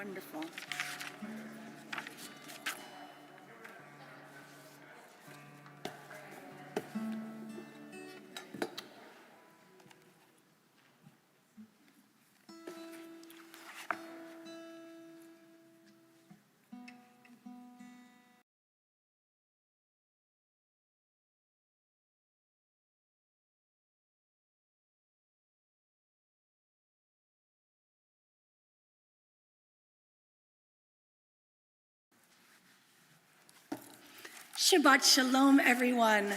Wonderful. Shabbat Shalom, everyone.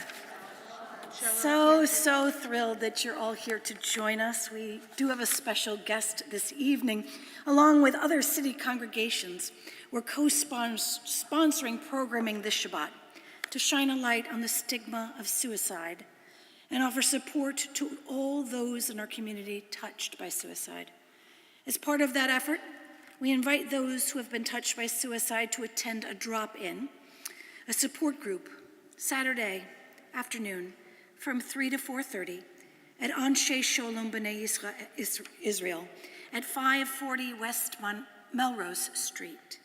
So thrilled that you're all here to join us. We do have a special guest this evening. Along with other city congregations, we're co-sponsoring programming this Shabbat to shine a light on the stigma of suicide and offer support to all those in our community touched by suicide. As part of that effort, we invite those who have been touched by suicide to attend a drop-in, a support group, Saturday afternoon from 3 to 4:30 at Anshe Sholom B'nai Israel at 540 West Melrose Street.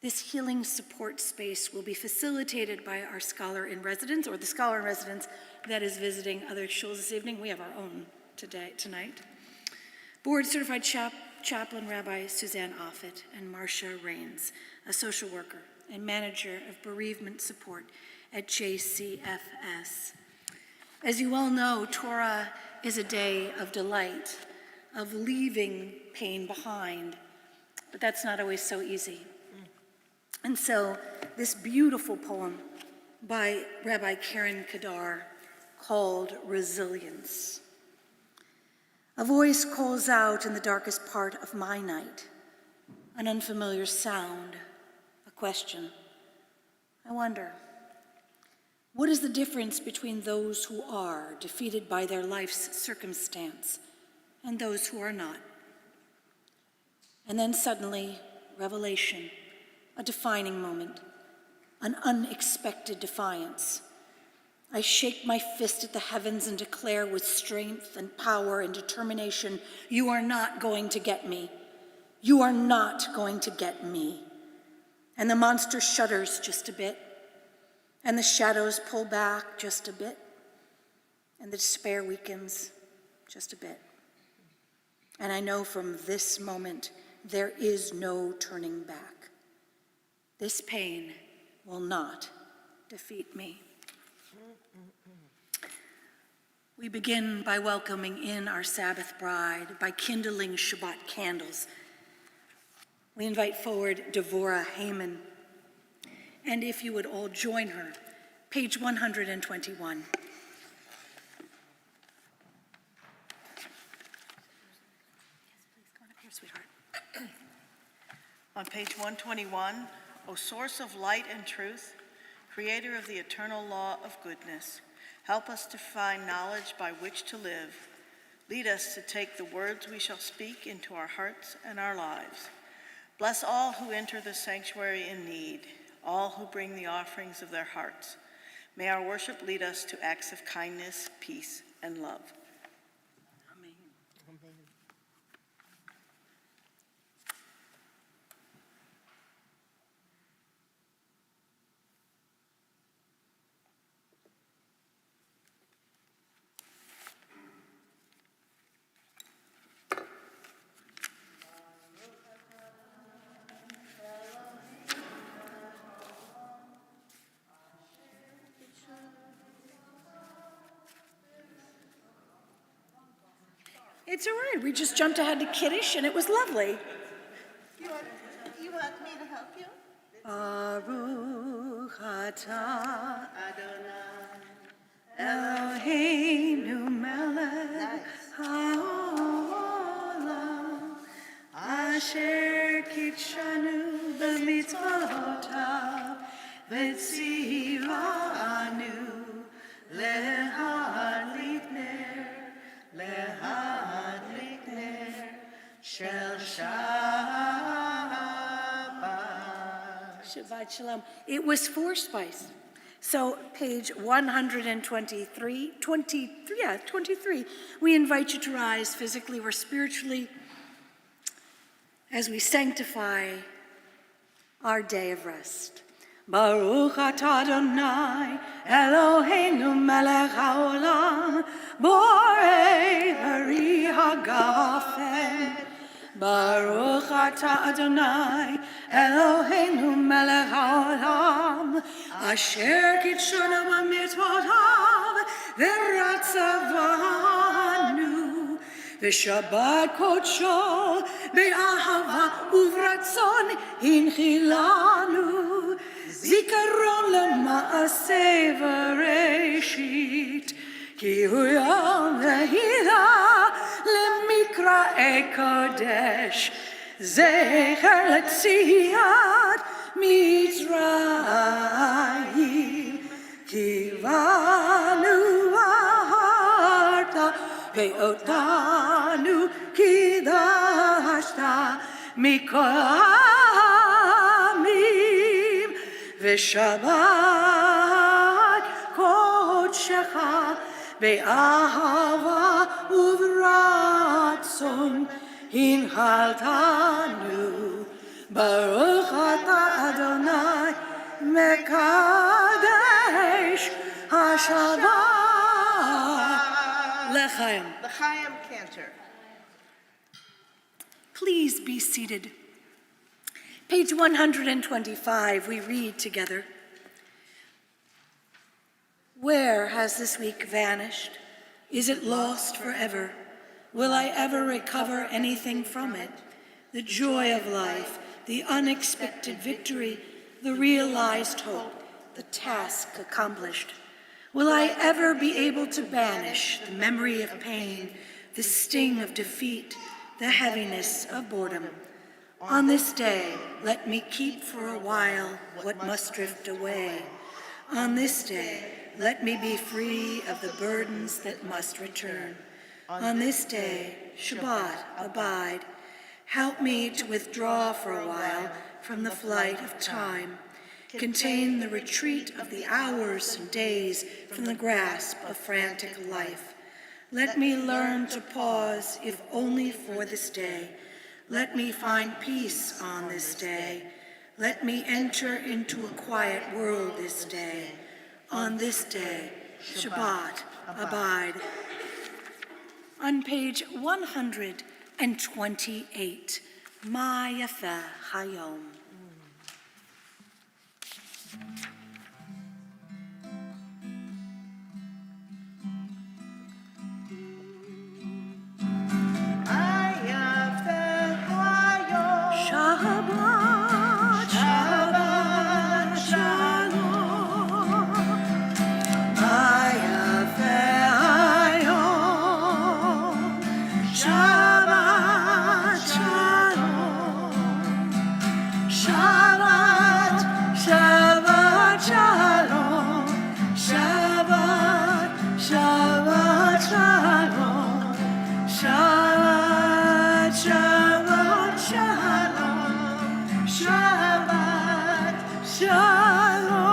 This healing support space will be facilitated by our scholar in residence, or the scholar in residence that is visiting other shuls this evening. We have our own tonight. Board certified chaplain Rabbi Suzanne Offit and Marcia Rains, a social worker and manager of bereavement support at JCFS. As you all know, Torah is a day of delight, of leaving pain behind, but that's not always so easy. And so this beautiful poem by Rabbi Karen Kadar called Resilience. A voice calls out in the darkest part of my night, an unfamiliar sound, a question. I wonder, what is the difference between those who are defeated by their life's circumstance and those who are not? And then suddenly, revelation, a defining moment, an unexpected defiance. I shake my fist at the heavens and declare with strength and power and determination, you are not going to get me. You are not going to get me. And the monster shudders just a bit, and the shadows pull back just a bit, and the despair weakens just a bit. And I know from this moment, there is no turning back. This pain will not defeat me. We begin by welcoming in our Sabbath bride, by kindling Shabbat candles. We invite forward Devorah Heyman. And if you would all join her, page 121. Yes, please, go on up here, sweetheart. On page 121, O source of light and truth, creator of the eternal law of goodness, help us to find knowledge by which to live. Lead us to take the words we shall speak into our hearts and our lives. Bless all who enter the sanctuary in need, all who bring the offerings of their hearts. May our worship lead us to acts of kindness, peace, and love. Amen. Amen. It's all right. We just jumped ahead to Kiddush, and it was lovely. You want me to help you? Baruch atah Adonai. Eloheinu melech Nice. haolam asher kitshanu b'mitzvotav v'tzivanu lehadlik ner shel Shabbat. Shabbat Shalom. It was four spice. So page 123, we invite you to rise physically or spiritually as we sanctify our day of rest. Baruch atah Adonai Eloheinu melech haolam borei peri hagafen. Baruch atah Adonai Eloheinu melech haolam asher kitshonu b'mitzvotav v'ratzavanu v'shabbat kodsho be'ahava uvratzon hinchilanu zikaron lema'aseh v'reshit ki hu yom v'hila lemikra kodesh zecher letziyat Mitzrayim kivanu aharta ve'otanu kidashta mikol ha'amim v'shabbat kodshecha ve'ahava uvratzon hinhaltanu Baruch atah Adonai mekadesh hashabbat L'chaim. L'chaim cantor. Please be seated. Page 125, we read together. Where has this week vanished? Is it lost forever? Will I ever recover anything from it? The joy of life, the unexpected victory, the realized hope, the task accomplished. Will I ever be able to banish the memory of pain, the sting of defeat, the heaviness of boredom? On this day, let me keep for a while what must drift away. On this day, let me be free of the burdens that must return. On this day, Shabbat, abide. Help me to withdraw for a while from the flight of time. Contain the retreat of the hours and days from the grasp of frantic life. Let me learn to pause, if only for this day. Let me find peace on this day. Let me enter into a quiet world this day. On this day, Shabbat, abide. On page 128, Ma Yafeh Hayom. Shabbat, Shabbat, Shalom. Ma Yafeh Hayom. Shabbat, Shalom. Shabbat, Shabbat, Shalom. Shabbat, Shabbat, Shalom. Shabbat, Shabbat, Shalom. Shabbat, Shalom.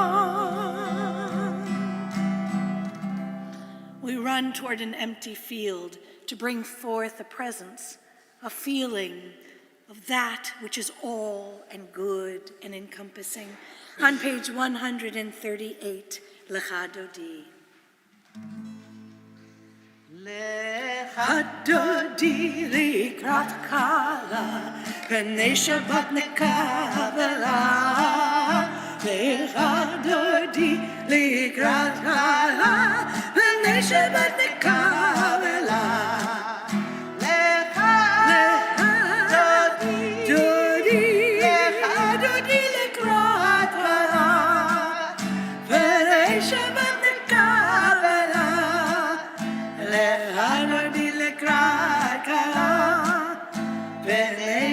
We run toward an empty field to bring forth a presence, a feeling of that which is all and good and encompassing. On page 138, Lecha Dodi. Lecha Dodi likrat kala, pnei Shabbat nekavela. Lecha Dodi likrat kala, pnei Shabbat nekavela.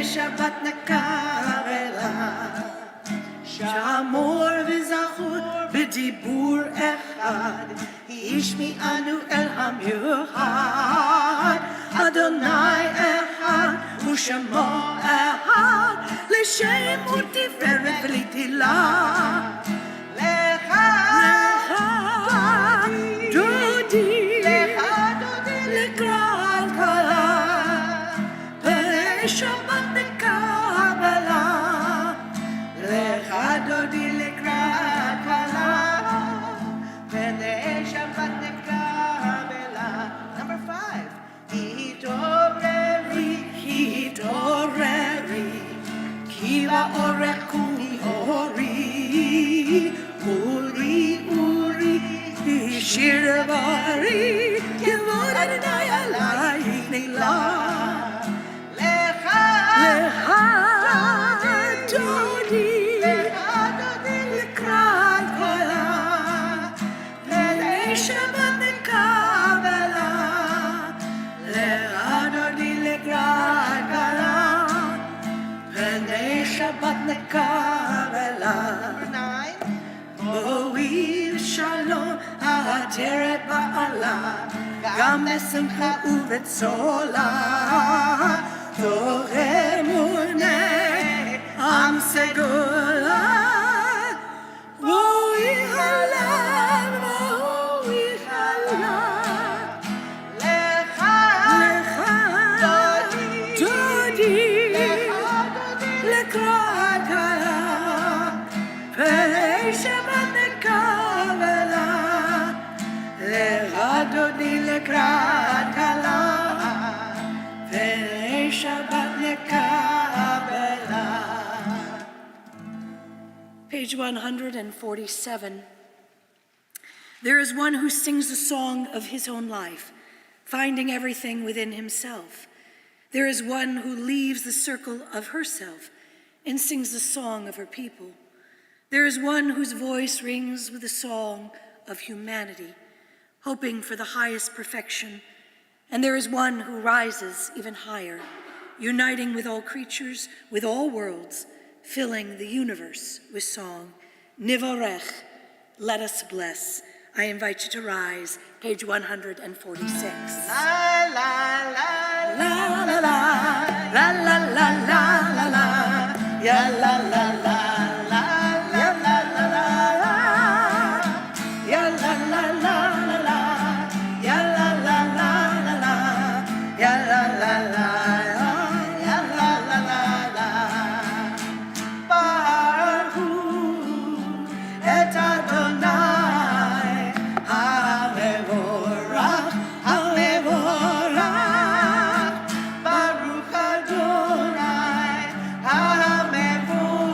Shabbat nekavela, shamor v'zachur b'dibur echad, ishmi anu el hamiuchad, Adonai echad, u'shamo echad, l'shem u'tiferet v'litilah. Lecha Dodi, lekrat kala, Shabbat nekavela. Orekuni Ori, Uri, Uri, Shirabari, Kivora Dayala, Nila, Lecha, Dodi, Lekran Kola, Pele Shabbat Nekabela, Lecha Dodi Lekran Kola. Pele Shabbat Nekabela, Mo'il Shalom Ateret Ba'ala, Gam Besimcha Uvetzola, Toreh Muneh Am Segula, Mo'il Halam, Mo'il Halam, Lecha, Dodi, Lekran Kala, Pele Shabbat Nekabela, Lecha Dodi Lekran Kala, Pele Shabbat Nekabela. Page 147. There is one who sings the song of his own life, finding everything within himself. There is one who leaves the circle of herself and sings the song of her people. There is one whose voice rings with the song of humanity, hoping for the highest perfection. And there is one who rises even higher, uniting with all creatures, with all worlds, filling the universe with song. Nivorech, let us bless. I invite you to rise, page 146. La la la la la la la la la la la ya la la la la ya la la la la ya la la la la ya la la la la ya la la la ya la la la Baruch et Adonai Hamevorach Hamevorach Baruch Adonai Hamevorach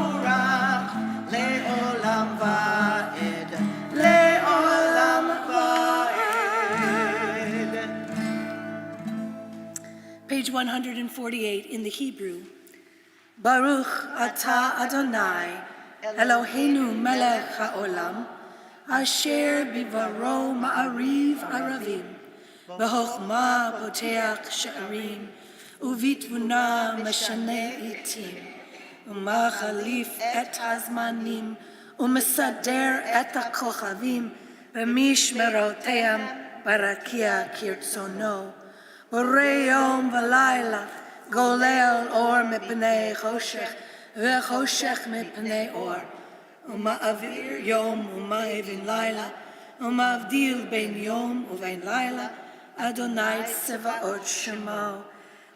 Le'olam va'ed Le'olam va'ed. Page 148 in the Hebrew. Baruch atah Adonai Eloheinu melech haolam asher bivaro ma'ariv aravim b'chokhmah poteach she'arim uvitvuna meshane itim umachalif et hazmanim umesader et hakochavim b'mishmeroteim barakia kirtzono borei yom v'layla golel or mipnei choshech vechoshech mipnei or uma'avir yom uma'evin laila uma'avdil bein yom uvein laila Adonai tzevaot shemo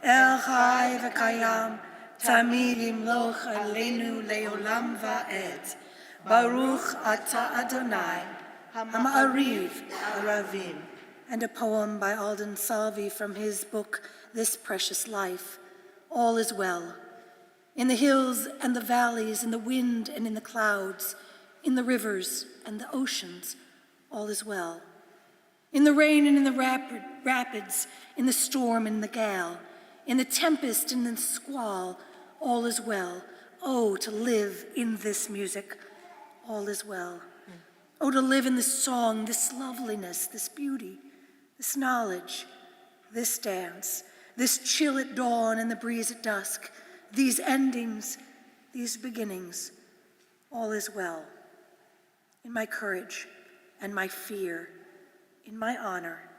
El chai v'kayam tamid yimloch aleinu leolam va'ed Baruch atah Adonai Hama'ariv Aravim. And a poem by Alden Salvi from his book This Precious Life. All is well. In the hills and the valleys, in the wind and in the clouds, in the rivers and the oceans, all is well. In the rain and in the rapids, in the storm and the gale, in the tempest and in the squall, all is well. Oh, to live in this music, all is well. Oh, to live in this song, this loveliness, this beauty, this knowledge, this dance, this chill at dawn and the breeze at dusk, these endings, these beginnings, all is well. In my courage and my fear, in my honor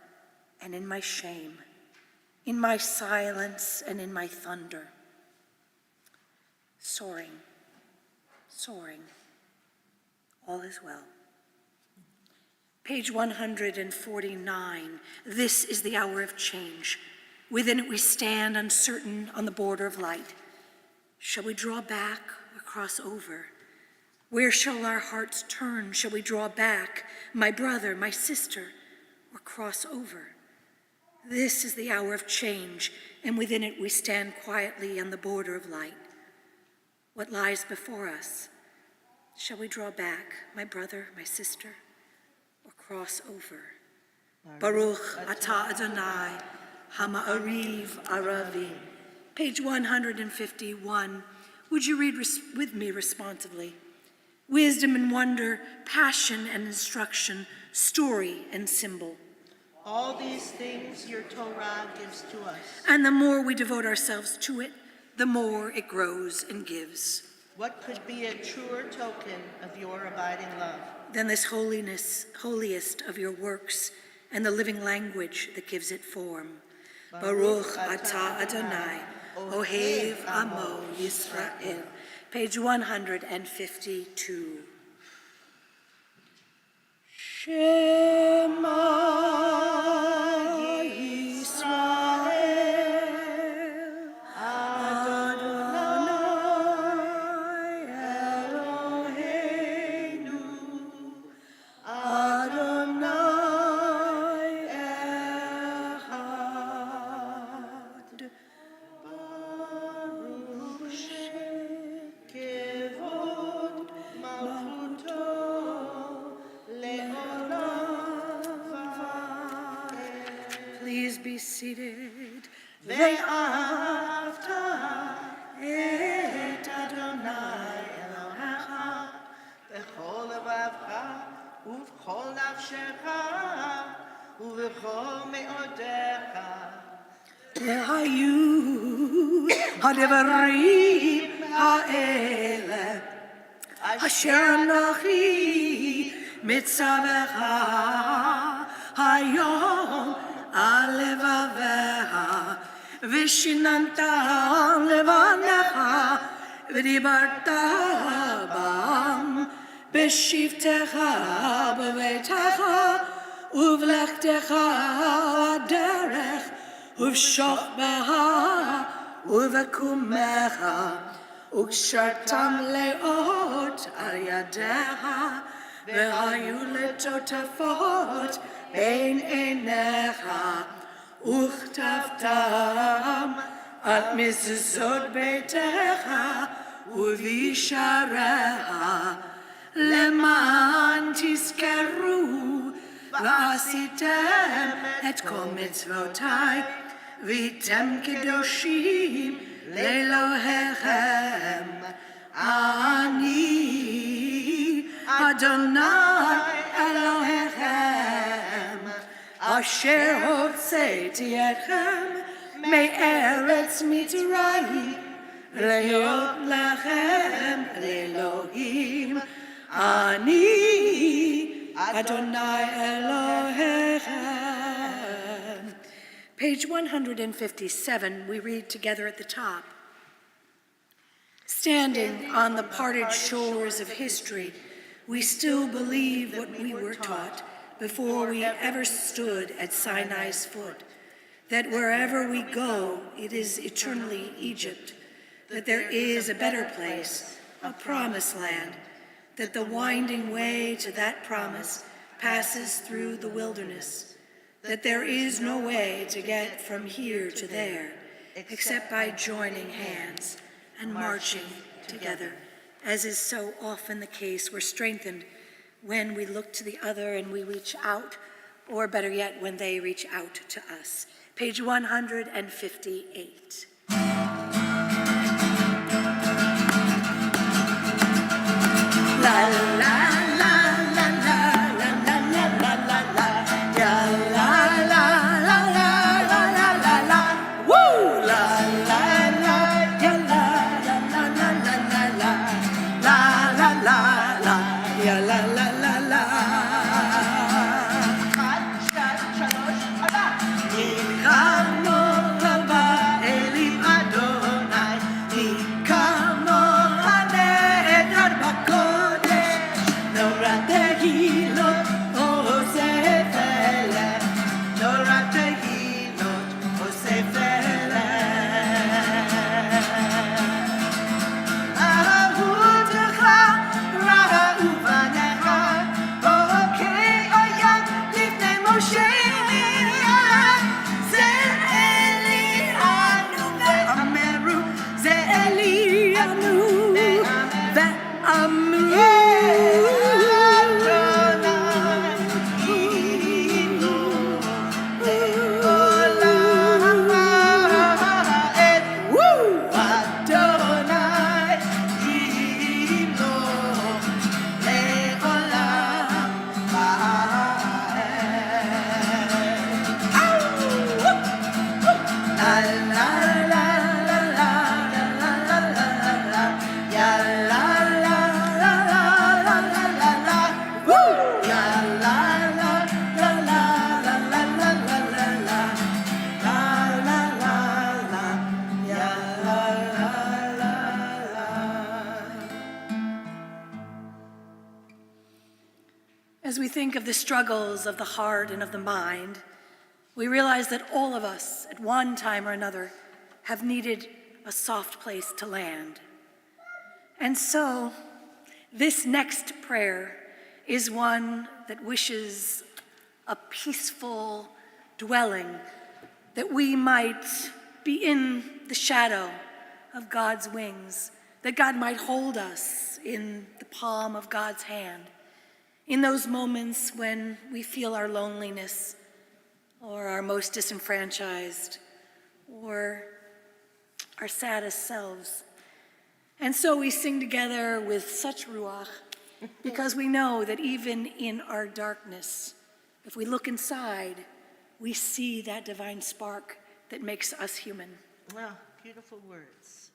and in my shame, in my silence and in my thunder. Soaring, soaring, all is well. Page 149, this is the hour of change. Within it we stand uncertain on the border of light. Shall we draw back or cross over? Where shall our hearts turn? Shall we draw back, my brother, my sister, or cross over? This is the hour of change, and within it we stand quietly on the border of light. what lies before us? Shall we draw back, my brother, my sister, or cross over? Baruch atah Adonai, hama'ariv aravi. Page 151. Would you read with me responsively? Wisdom and wonder, passion and instruction, story and symbol. All these things your Torah gives to us. And the more we devote ourselves to it, the more it grows and gives. What could be a truer token of your abiding love? Than this holiest of your works, and the living language that gives it form. Baruch atah Adonai, ohev amo Yisrael. Page 152. Shema Yisrael, Adonai Eloheinu, Adonai Echad. Baruch Shem Kevod Malchuto Le'olam Va'ed. Please be seated. Ve'ahavta et Adonai Elohecha b'chol levavecha ובכל נפשך ובכל מאודיך. והיו הדברים האלה אשר אנוכי מצווך היום על לבבך ושיננת לבניך ודיברת בם בשבתך בביתך ובלכתך בדרך ובשוכבך ובקומך וקשרתם לאות על ידיך והיו לטוטפות בין עיניך וכתבתם על מזוזות ביתך ובישעריך למען תזכרו ועשיתם את כל מצוותיי והייתם קדושים לאלוהיכם. אני אדוני אלוהיכם אשר הוצאתי אתכם מארץ מצרים להיות לכם לאלוהים. אני אדוני אלוהיכם. Page 157, we read together at the top. Standing on the parted shores of history, we still believe what we were taught before we ever stood at Sinai's foot, that wherever we go, it is eternally Egypt, that there is a better place, a promised land, that the winding way to that promise passes through the wilderness, that there is no way to get from here to there except by joining hands and marching together. As is so often the case, we're strengthened when we look to the other and we reach out, or better yet, when they reach out to us. Page 158. La la la la la la la la la la la ya la la la la la la la la woo la la la ya la la la la la la la la la la ya la la la la. נלחמנו לבא אלי As we think of the struggles of the heart and of the mind, we realize that all of us, at one time or another, have needed a soft place to land. And so, this next prayer is one that wishes a peaceful dwelling, that we might be in the shadow of God's wings, that God might hold us in the palm of God's hand. In those moments when we feel our loneliness or our most disenfranchised or our saddest selves. And so we sing together with such ruach because we know that even in our darkness, if we look inside, we see that divine spark that makes us human. Wow, beautiful words.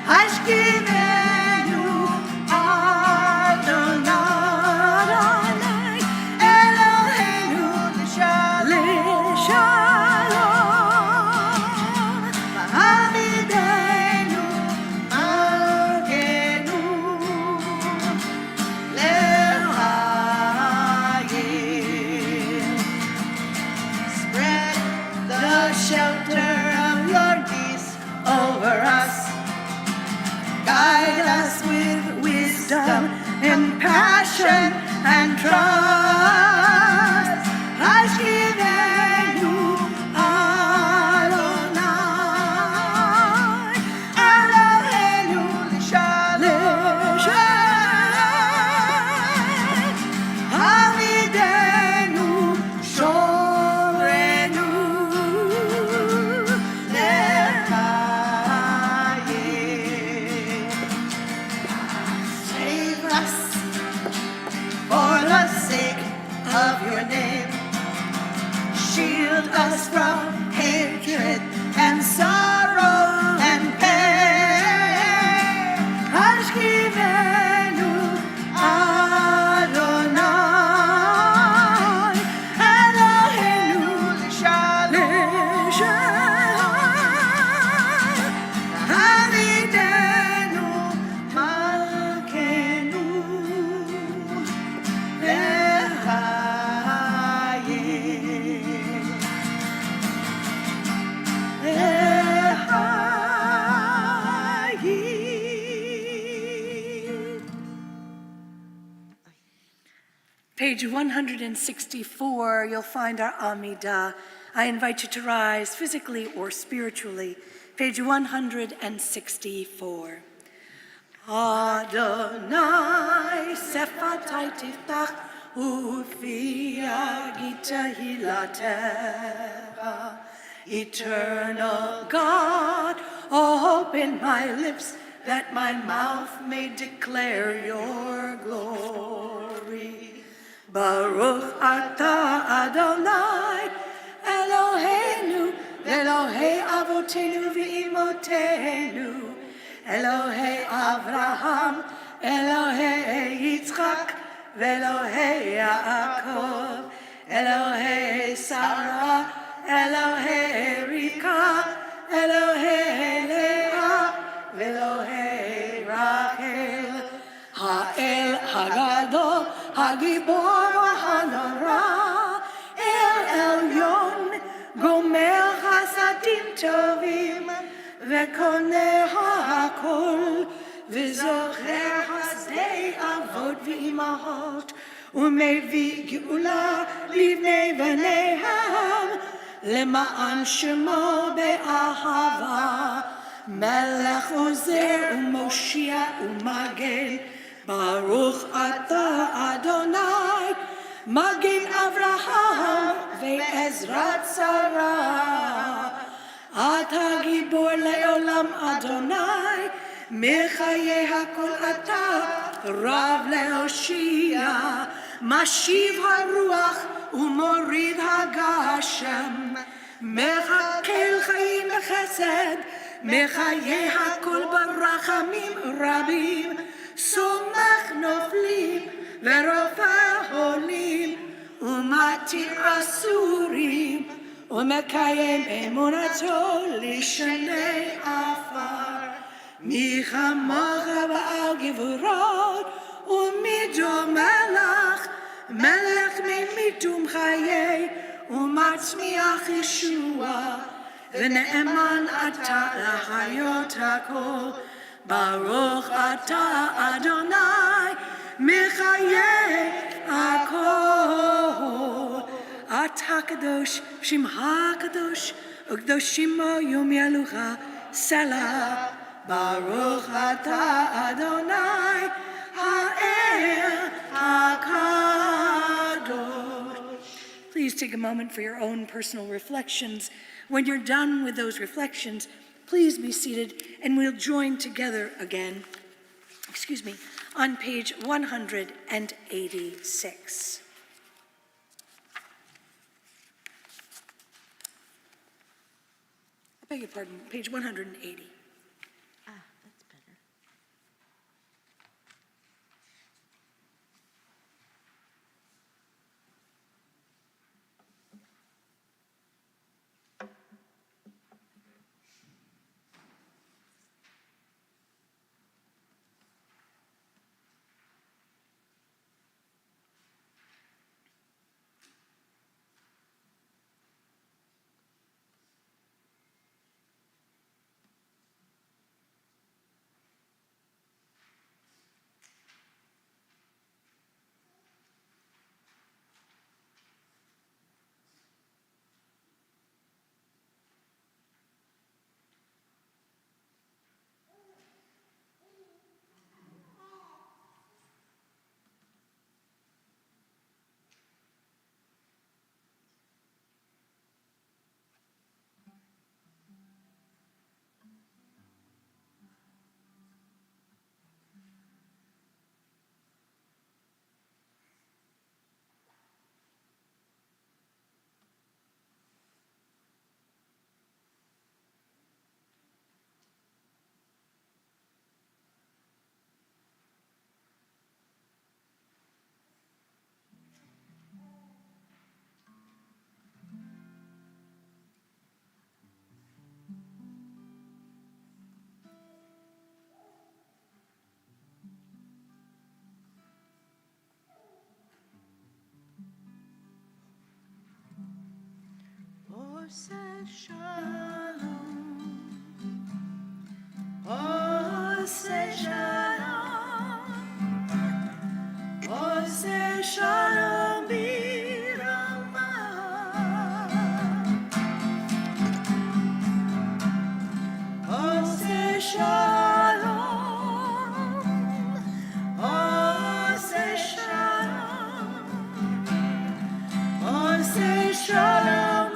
Hashkivenu Adonai Eloheinu l'shalom V'hamidenu malkeinu l'chayim. Spread the shelter of your peace over us. Guide us with wisdom and passion and trust. Hashkivenu Adonai Eloheinu l'shalom Hamidenu shorenu for the sake of your name. Shield us from hatred and sorrow and pain. Hashkivenu Adonai Eloheinu l'shalom Hamidenu malkeinu Page 164, you'll find our Amidah. I invite you to rise physically or spiritually. Page 164. Adonai sefatai tiftach ufi agita hilatecha. Eternal God, open my lips that my mouth may declare your glory. Baruch atah Adonai Eloheinu Elohei avotenu v'imotenu Elohei Avraham Elohei Yitzchak Ve'Elohei Yaakov Elohei Sarah Elohei Rivka Elohei Leah Ve'Elohei Rachel Ha'el Hagadol Hagibor Hanora El Elyon Gomer Hasadim Tovim Ve'Koneh HaKol V'Zocher Hasdei לבתי אבות ואימהות, ומביא גאולה לבני בניהם, למען שמו באהבה. מלך עוזר ומושיע ומגן, ברוך אתה אדוני, מגן אברהם ועזרת שרה. אתה גיבור לעולם אדוני, מחיי הכל אתה רב להושיע. משיב הרוח ומוריד הגשם, מחכל חיים בחסד, מחיי הכל ברחמים רבים. סומך נופלים ורופא חולים, ומתיר אסורים, ומקיים אמונתו לשני עפר. מי כמוך בעל גבורות, ומי דומה לך, מלך ממיתום חיי, ומצמיח ישוע. ונאמן אתה להחיות הכל, ברוך אתה אדוני, מחיי הכל. אתה קדוש, שמך קדוש, וקדושים בו יום ילוך סלה. ברוך אתה אדוני, האל הקדוש. Please take a moment for your own personal reflections. When you're done with those reflections, please be seated and we'll join together again, on page 186. I beg your pardon, page 180. That's better. Oseh shalom, Oseh shalom, Oseh shalom b'ramah, Oseh shalom, Oseh shalom, Oseh shalom.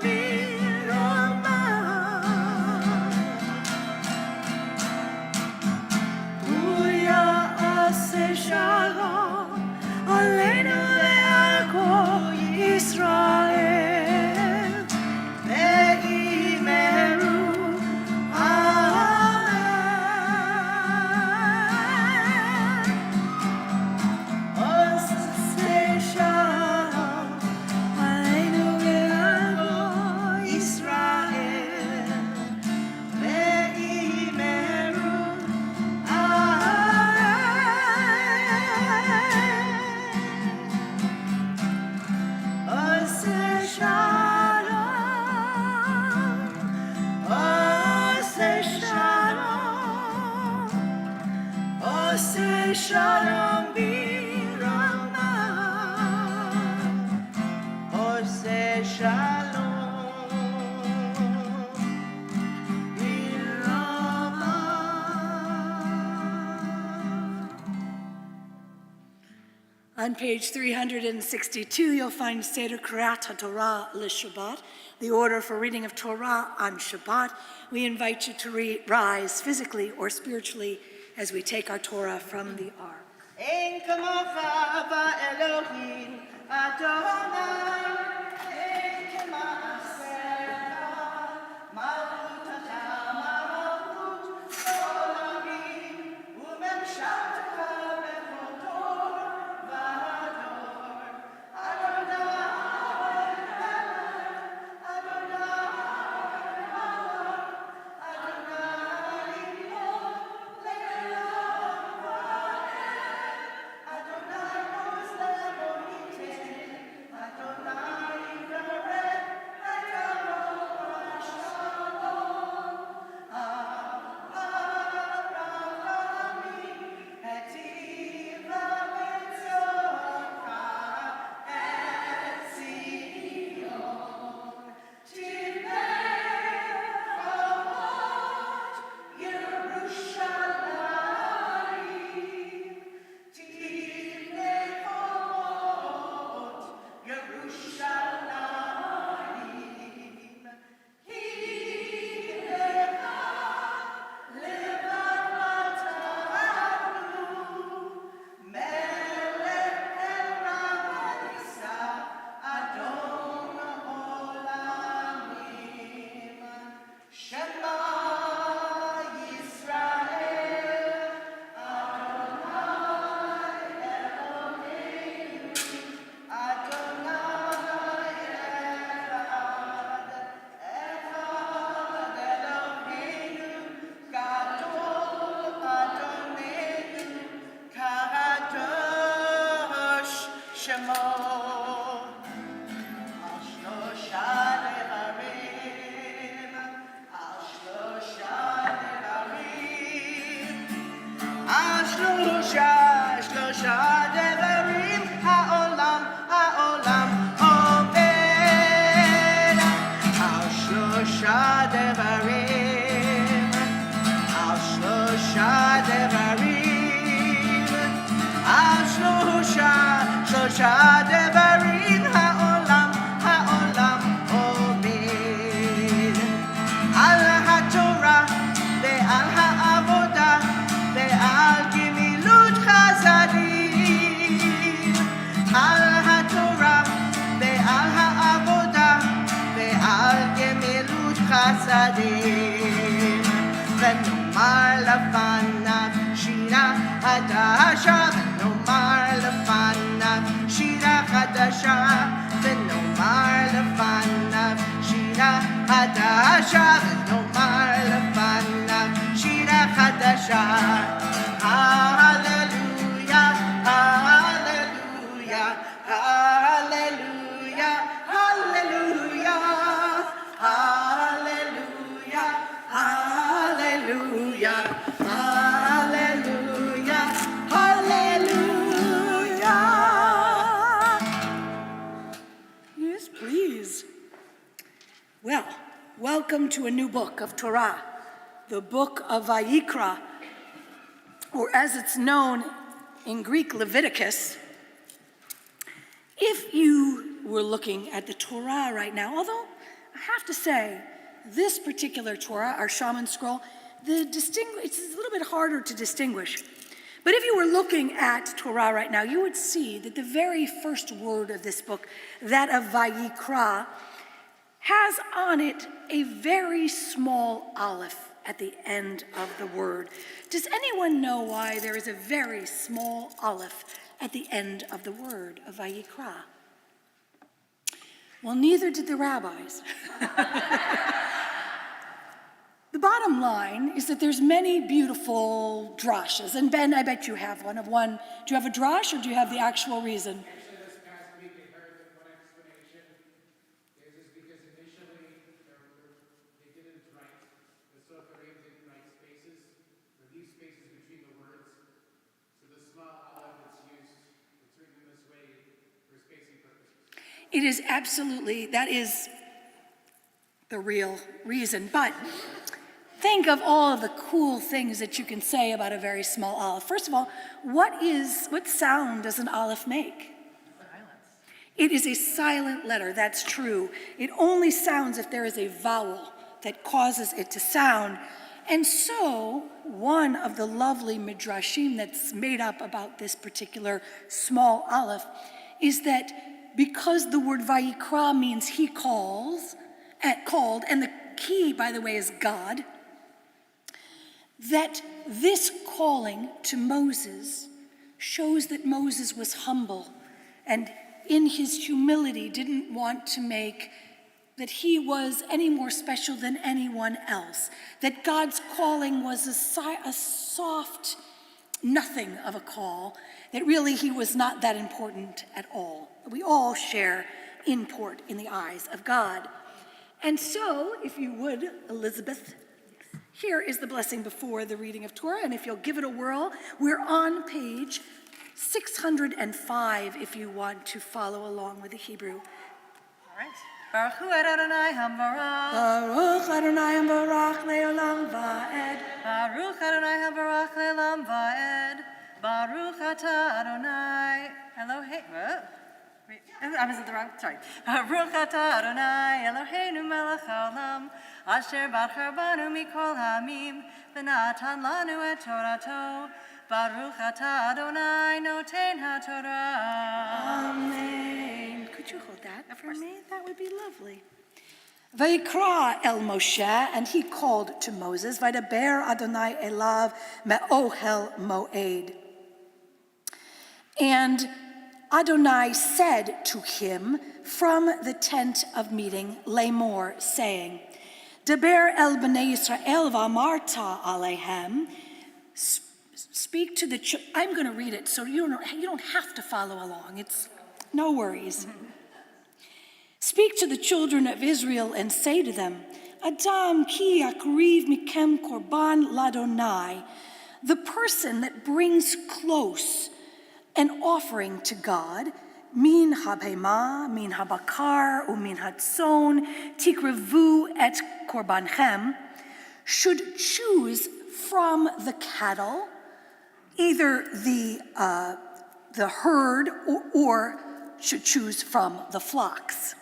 Ose Shalom Birama. Ose Shalom On page 362, you'll find Seder Kriyat Torah l'Shabbat, the order for reading of Torah on Shabbat. We invite you to rise physically or spiritually as we take our Torah from the ark. Ein kamocha ba'Elohim Adonai, ein kema'asecha, malchutecha malchut olamim, u'memshaltecha bechol dor v'dor. Adonai, שלושה דברים העולם עומד, על התורה ועל העבודה ועל גמילות חסדים, על התורה ועל העבודה ועל גמילות חסדים, ונאמר לפניו שירה חדשה, ונאמר לפניו שירה חדשה, ונאמר לפניו שירה חדשה, ונאמר לפניו שירה חדשה. הללויה, הללויה, הללויה, הללויה, הללויה, הללויה, הללויה, הללויה. Yes, please. Well, welcome to a new book of Torah, the book of Vayikra, or as it's known in Greek, Leviticus. If you were looking at the Torah right now, although I have to say, this particular Torah, our Shaman scroll, it's a little bit harder to distinguish. But if you were looking at Torah right now, you would see that the very first word of this book, that of Vayikra, has on it a very small aleph at the end of the word. Does anyone know why there is a very small aleph at the end of the word of Vayikra? Well, neither did the rabbis. The bottom line is that there's many beautiful drashas. And Ben, I bet you have one. Do you have a drash or do you have the actual reason? Actually, this past week I heard one explanation. Is because initially they didn't write, the Sofer didn't write spaces, or leave spaces between the words. And then when they started writing, they started writing the word Vayikra. And then they realized that the word Vayikra is a It is absolutely, that is the real reason. But think of all of the cool things that you can say about a very small aleph. First of all, what sound does an aleph make? It is a silent letter, that's true. It only sounds if there is a vowel that causes it to sound. And so, one of the lovely midrashim that's made up about this particular small aleph is that because the word vayikra means he called, and the key, by the way, is God, that this calling to Moses shows that Moses was humble and in his humility didn't want to make that he was any more special than anyone else, that God's calling was a soft nothing of a call, that really he was not that important at all. We all share import in the eyes of God. And so, if you would, Elizabeth, here is the blessing before the reading of Torah, and if you'll give it a whirl, we're on page 605 if you want to follow along with the Hebrew. All right. Baruch hu Adonai hamvarach. Baruch Adonai hamvarach le'olam va'ed. Baruch Adonai hamvarach le'olam va'ed. Baruch atah Adonai Eloheinu. I was at the wrong, sorry. Baruch atah Adonai Eloheinu melech haolam. Asher bachar banu mikol ha'amim. V'natan lanu et Torato. Baruch atah Adonai noten ha'torah. Amen. Could you hold that for me? That would be lovely. Vayikra el Moshe, and he called to Moses, Vaydaber Adonai elav me'ohel moed. And Adonai said to him from the tent of meeting, Lamor, saying, Deber el b'nei Yisrael v'amarta alehem. Speak to the I'm going to read it, so you don't have to follow along. It's no worries. Speak to the children of Israel and say to them, Adam ki akriv mikem korban ladonai, the person that brings close an offering to God, min habhema, min habakar, umin hatzon, tikrevu et korbanchem, should choose from the cattle, either the herd or should choose from the flocks.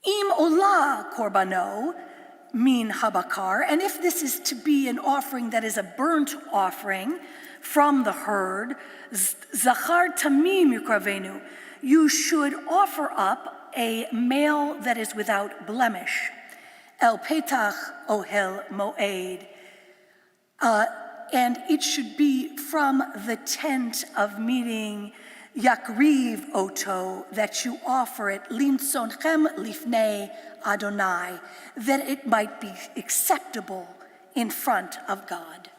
Im olah korbano min habakar, and if this is to be an offering that is a burnt offering from the herd, zachar tamim yukravenu, you should offer up a male that is without blemish. El petach ohel moed, and it should be from the tent of meeting, yakriv oto, that you offer it, linsonchem lifnei Adonai, that it might be acceptable in front of God.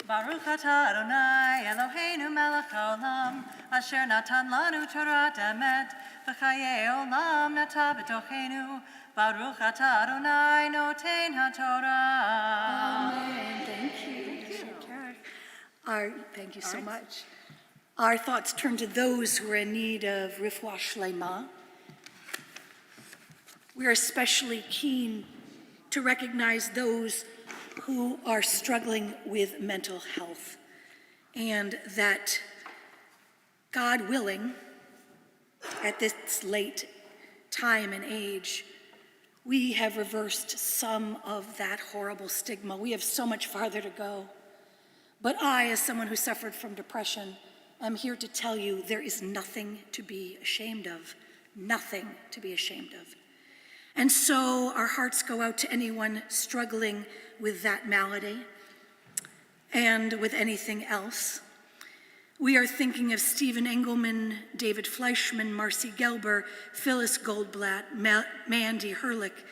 Baruch atah Adonai Eloheinu melech haolam, asher natan lanu torat emet, v'chayei olam nata b'tochenu. Baruch atah Adonai noten haTorah. Amen. Thank you. Thank you so much. Our thoughts turn to those who are in need of refuah shlema. We're especially keen to recognize those who are struggling with mental health, and that, God willing, at this late time and age, we have reversed some of that horrible stigma. We have so much farther to go. But I, as someone who suffered from depression, am here to tell you there is nothing to be ashamed of. Nothing to be ashamed of. And so our hearts go out to anyone struggling with that malady and with anything else. We are thinking of Stephen Engelman, David Fleischman, Marcy Gelber, Phyllis Goldblatt, Mandy Herlick,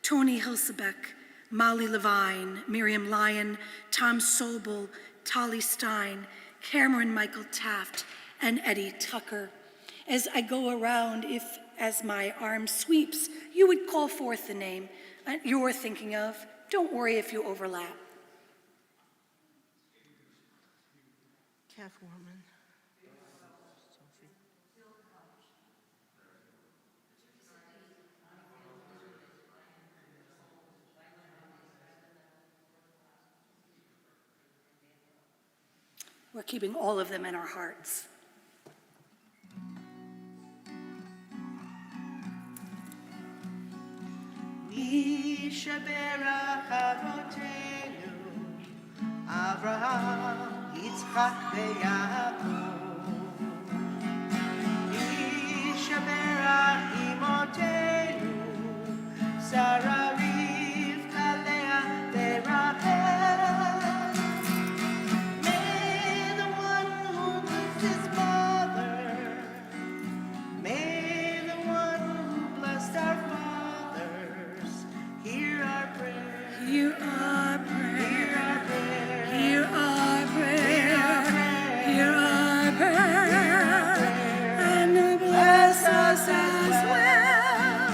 Tony Hilsebeck, Molly Levine, Miriam Lyon, Tom Sobel, Tolly Stein, Cameron Michael Taft, and Eddie Tucker. As I go around, if as my arm sweeps, you would call forth the name you're thinking of, don't worry if you overlap. Woman. Sophie. We're keeping all of them in our hearts. Mishaberach Avotenu, Avraham, Yitzchak, veYaakov. Mishaberach Imotenu, Sarah, Rivka, Leah, veRachel. May the one who blessed his mother, may the one who blessed our fathers, hear our prayer. Hear our prayer. Hear our prayer. Hear our prayer. Hear our prayer. Hear our prayer. And bless us as well.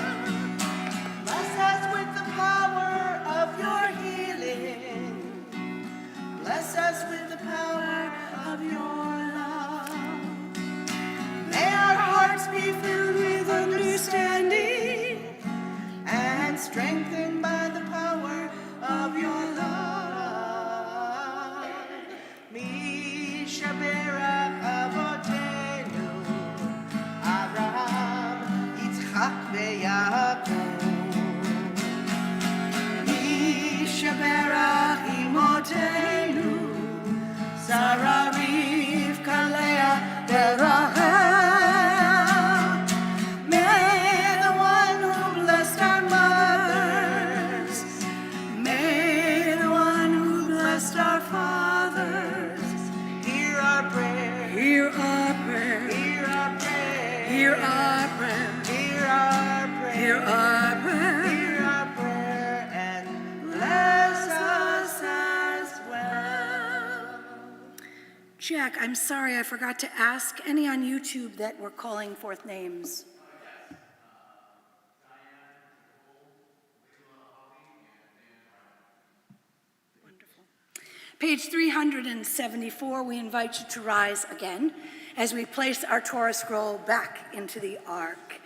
Bless us with the power of your healing. Bless us with the power of your love. May our hearts be filled with understanding and strengthened by the power of your love. Mishaberach Avotenu, Avraham, Yitzchak, veYaakov. Mishaberach Imotenu, Sarah, Rivka, Leah, veRachel. May the one who blessed our mothers, may the one who blessed our fathers, hear our prayer. Hear our prayer. Hear our prayer. Hear our prayer. Hear our prayer. Hear our prayer. Hear our prayer and bless us as well. Jack, I'm sorry I forgot to ask any on YouTube that were calling forth names. Wonderful. Page 374, we invite you to rise again as we place our Torah scroll back into the ark.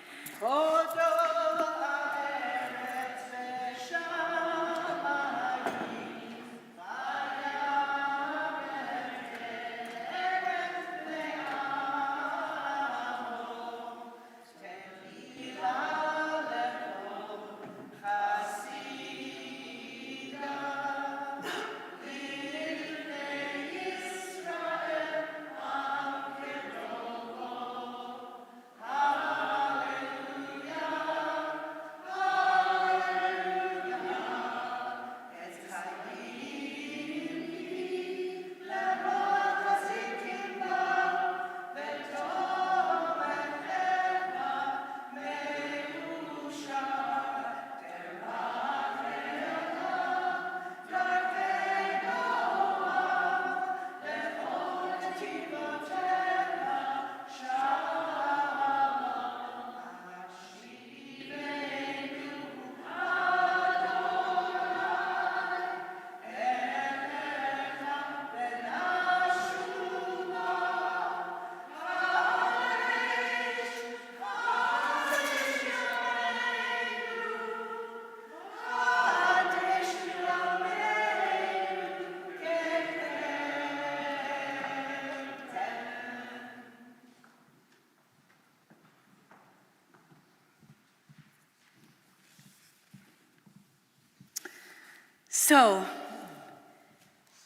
So,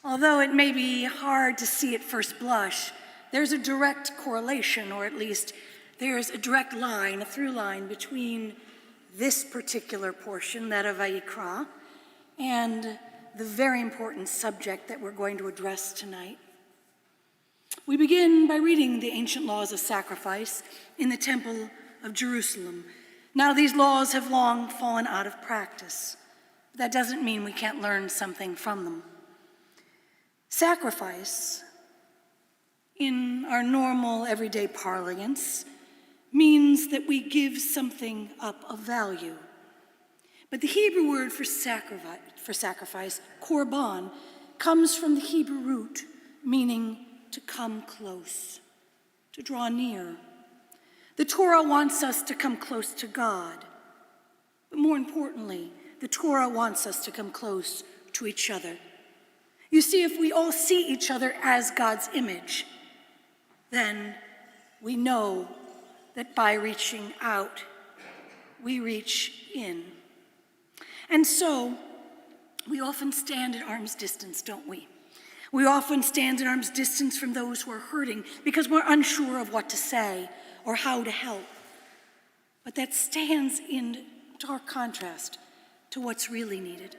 although it may be hard to see at first blush, there's a direct correlation, or at least there's a direct line, a through line between this particular portion, that of Vayikra, and the very important subject that we're going to address tonight. We begin by reading the ancient laws of sacrifice in the Temple of Jerusalem. Now, these laws have long fallen out of practice. That doesn't mean we can't learn something from them. Sacrifice, in our normal everyday parlance, means that we give something up of value. But the Hebrew word for sacrifice, korban, comes from the Hebrew root meaning to come close, to draw near. The Torah wants us to come close to God. But more importantly, the Torah wants us to come close to each other. You see, if we all see each other as God's image, then we know that by reaching out, we reach in. And so, we often stand at arm's distance, don't we? We often stand at arm's distance from those who are hurting because we're unsure of what to say or how to help. But that stands in stark contrast to what's really needed: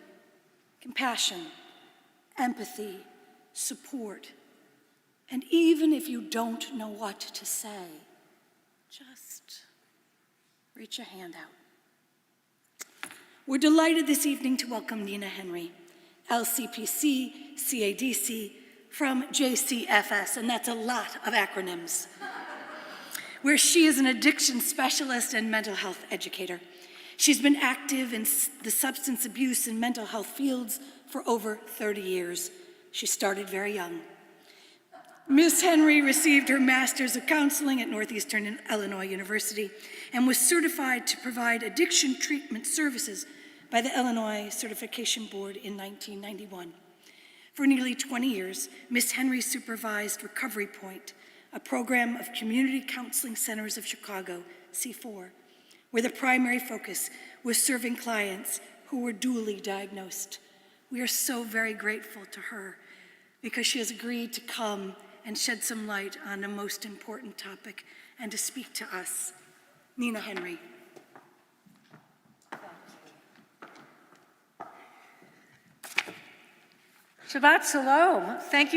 compassion, empathy, support. And even if you don't know what to say, just reach a hand out. We're delighted this evening to welcome Nina Henry, LCPC, CADC, from JCFS, and that's a lot of acronyms, where she is an addiction specialist and mental health educator. She's been active in the substance abuse and mental health fields for over 30 years. She started very young. Ms. Henry received her Master's of Counseling at Northeastern Illinois University and was certified to provide addiction treatment services by the Illinois Certification Board in 1991. For nearly 20 years, Ms. Henry supervised Recovery Point, a program of community counseling centers of Chicago, C4, where the primary focus was serving clients who were dually diagnosed. We are so very grateful to her because she has agreed to come and shed some light on a most important topic and to speak to us. Nina Henry. Shabbat Shalom. Thank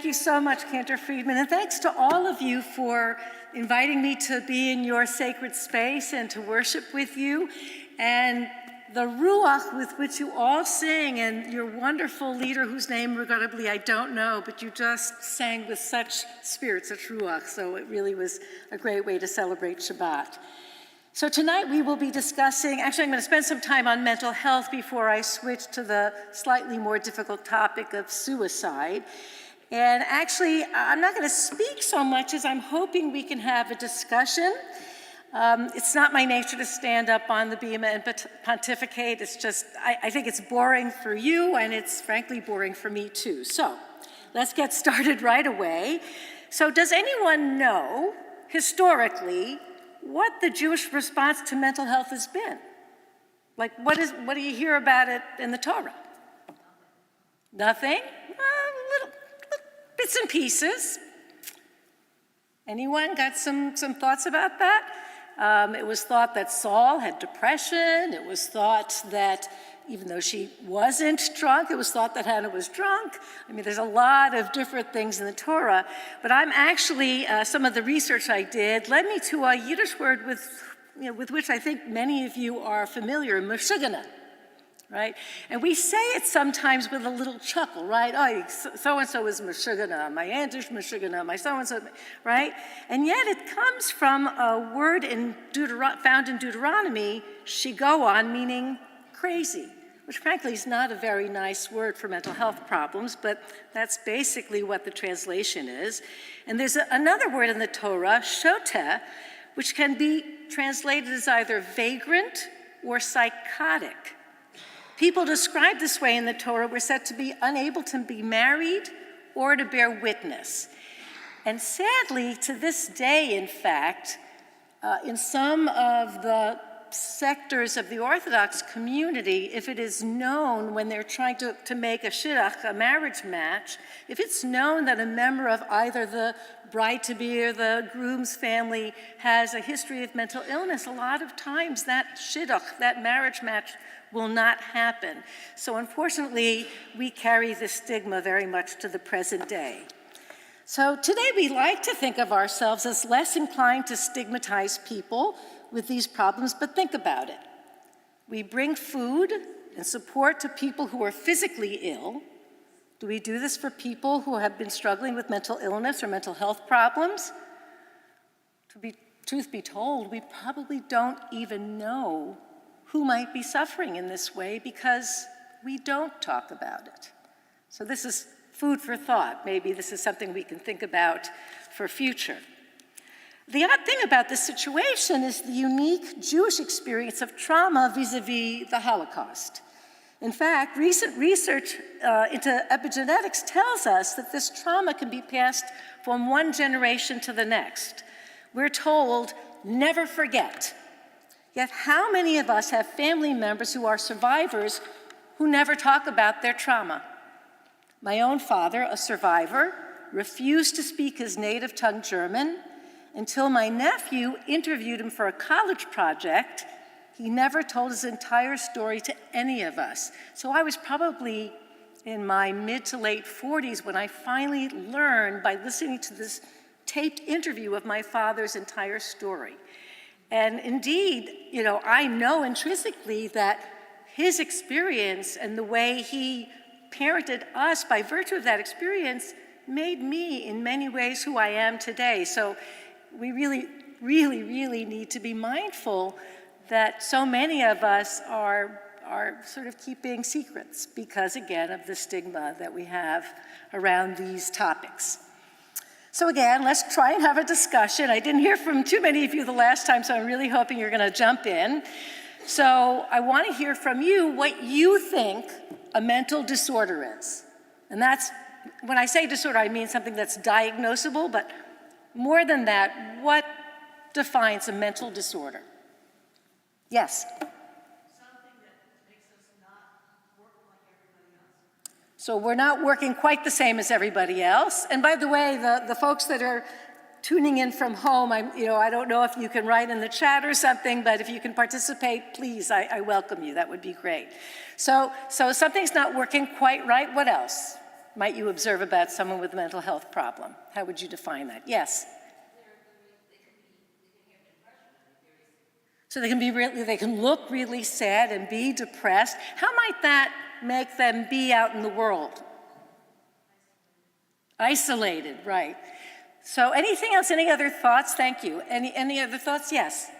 you so much, Cantor Friedman, and thanks to all of you for inviting me to be in your sacred space and to worship with you. And the ruach with which you all sing, and your wonderful leader, whose name regrettably I don't know, but you just sang with such spirit, such ruach, so it really was a great way to celebrate Shabbat. So tonight we will be discussing, actually I'm going to spend some time on mental health before I switch to the slightly more difficult topic of suicide. And actually, I'm not going to speak so much as I'm hoping we can have a discussion. It's not my nature to stand up on the bema and pontificate. It's just, I think it's boring for you, and it's frankly boring for me too. So let's get started right away. So does anyone know, historically, what the Jewish response to mental health has been? Like, what do you hear about it in the Torah? Nothing? Little bits and pieces. Anyone got some thoughts about that? It was thought that Saul had depression. It was thought that even though she wasn't drunk, it was thought that Hannah was drunk. I mean, there's a lot of different things in the Torah, but I'm actually, some of the research I did led me to a Yiddish word with which I think many of you are familiar, meshugana, right? And we say it sometimes with a little chuckle, right? Oh, so-and-so is meshugana, my aunt is meshugana, my so-and-so, right? And yet it comes from a word found in Deuteronomy, shigoan, meaning crazy, which frankly is not a very nice word for mental health problems, but that's basically what the translation is. And there's another word in the Torah, shoteh, which can be translated as either vagrant or psychotic. People described this way in the Torah were said to be unable to be married or to bear witness. And sadly, to this day, in fact, in some of the sectors of the Orthodox community, if it is known when they're trying to make a shidduch, a marriage match, if it's known that a member of either the bride-to-be or the groom's family has a history of mental illness, a lot of times that shidduch, that marriage match, will not happen. So unfortunately, we carry this stigma very much to the present day. So today we like to think of ourselves as less inclined to stigmatize people with these problems, but think about it. We bring food and support to people who are physically ill. Do we do this for people who have been struggling with mental illness or mental health problems? Truth be told, we probably don't even know who might be suffering in this way because we don't talk about it. So this is food for thought. Maybe this is something we can think about for future. The odd thing about this situation is the unique Jewish experience of trauma vis-a-vis the Holocaust. In fact, recent research into epigenetics tells us that this trauma can be passed from one generation to the next. We're told, never forget. Yet how many of us have family members who are survivors who never talk about their trauma? My own father, a survivor, refused to speak his native tongue German until my nephew interviewed him for a college project. He never told his entire story to any of us. So I was probably in my mid to late 40s when I finally learned by listening to this taped interview of my father's entire story. And indeed, I know intrinsically that his experience and the way he parented us by virtue of that experience made me in many ways who I am today. So we really, really, really need to be mindful that so many of us are sort of keeping secrets because, again, of the stigma that we have around these topics. So again, let's try and have a discussion. I didn't hear from too many of you the last time, so I'm really hoping you're going to jump in. So I want to hear from you what you think a mental disorder is. And that's, when I say disorder, I mean something that's diagnosable, but more than that, what defines a mental disorder? Yes? Something that makes us not work like everybody else. So we're not working quite the same as everybody else. And by the way, the folks that are tuning in from home, I don't know if you can write in the chat or something, but if you can participate, please, I welcome you. That would be great. So something's not working quite right. What else might you observe about someone with a mental health problem? How would you define that? Yes? So they can look really sad and be depressed. How might that make them be out in the world? Isolated, right. So anything else, any other thoughts? Thank you. Any other thoughts? Yes?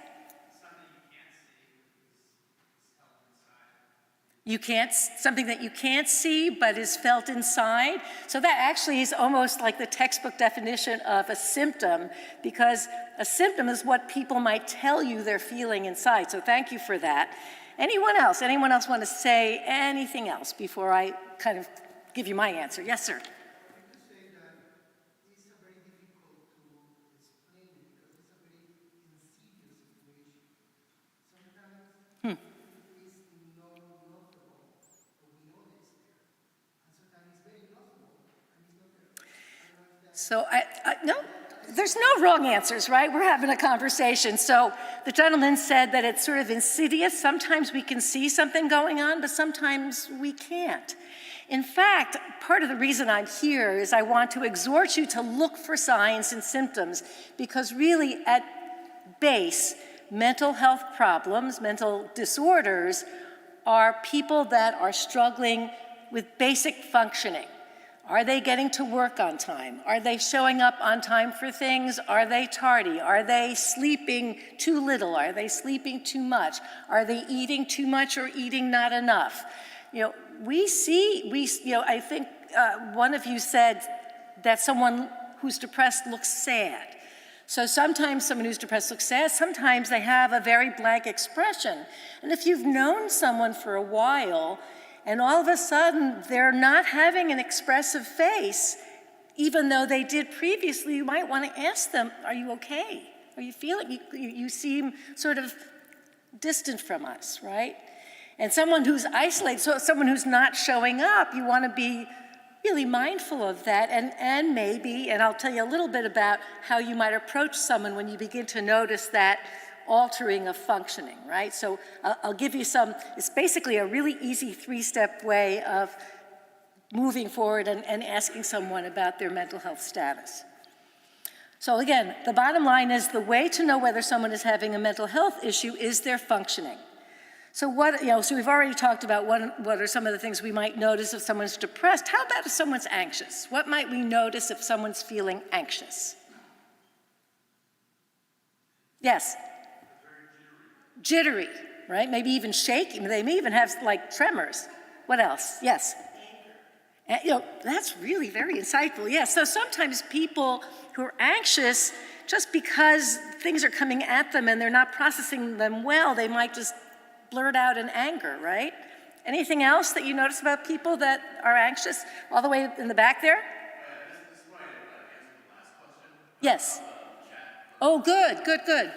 Something that you can't see but is felt inside. So that actually is almost like the textbook definition of a symptom, because a symptom is what people might tell you they're feeling inside. So thank you for that. Anyone else? Anyone else want to say anything else before I kind of give you my answer? Yes, sir. So no, there's no wrong answers, right? We're having a conversation. So the gentleman said that it's sort of insidious. Sometimes we can see something going on, but sometimes we can't. In fact, part of the reason I'm here is I want to exhort you to look for signs and symptoms, because really at base, mental health problems, mental disorders, are people that are struggling with basic functioning. Are they getting to work on time? Are they showing up on time for things? Are they tardy? Are they sleeping too little? Are they sleeping too much? Are they eating too much or eating not enough? I think one of you said that someone who's depressed looks sad. So sometimes someone who's depressed looks sad, sometimes they have a very blank expression. And if you've known someone for a while, and all of a sudden they're not having an expressive face, even though they did previously, you might want to ask them, are you okay? Are you feeling, you seem sort of distant from us, right? And someone who's isolated, so someone who's not showing up, you want to be really mindful of that, and maybe, and I'll tell you a little bit about how you might approach someone when you begin to notice that altering of functioning, right? So I'll give you it's basically a really easy 3-step way of moving forward and asking someone about their mental health status. So again, the bottom line is the way to know whether someone is having a mental health issue is their functioning. So so we've already talked about what are some of the things we might notice if someone's depressed. How about if someone's anxious? What might we notice if someone's feeling anxious? Yes? Jittery, right? Maybe even shaking. They may even have like tremors. What else? Yes? And, that's really very insightful. Yeah, so sometimes people who are anxious, just because things are coming at them and they're not processing them well, they might just blurt out in anger, right? Anything else that you notice about people that are anxious? All the way in the back there? This might answer the last question. Yes. Oh, good, good, good.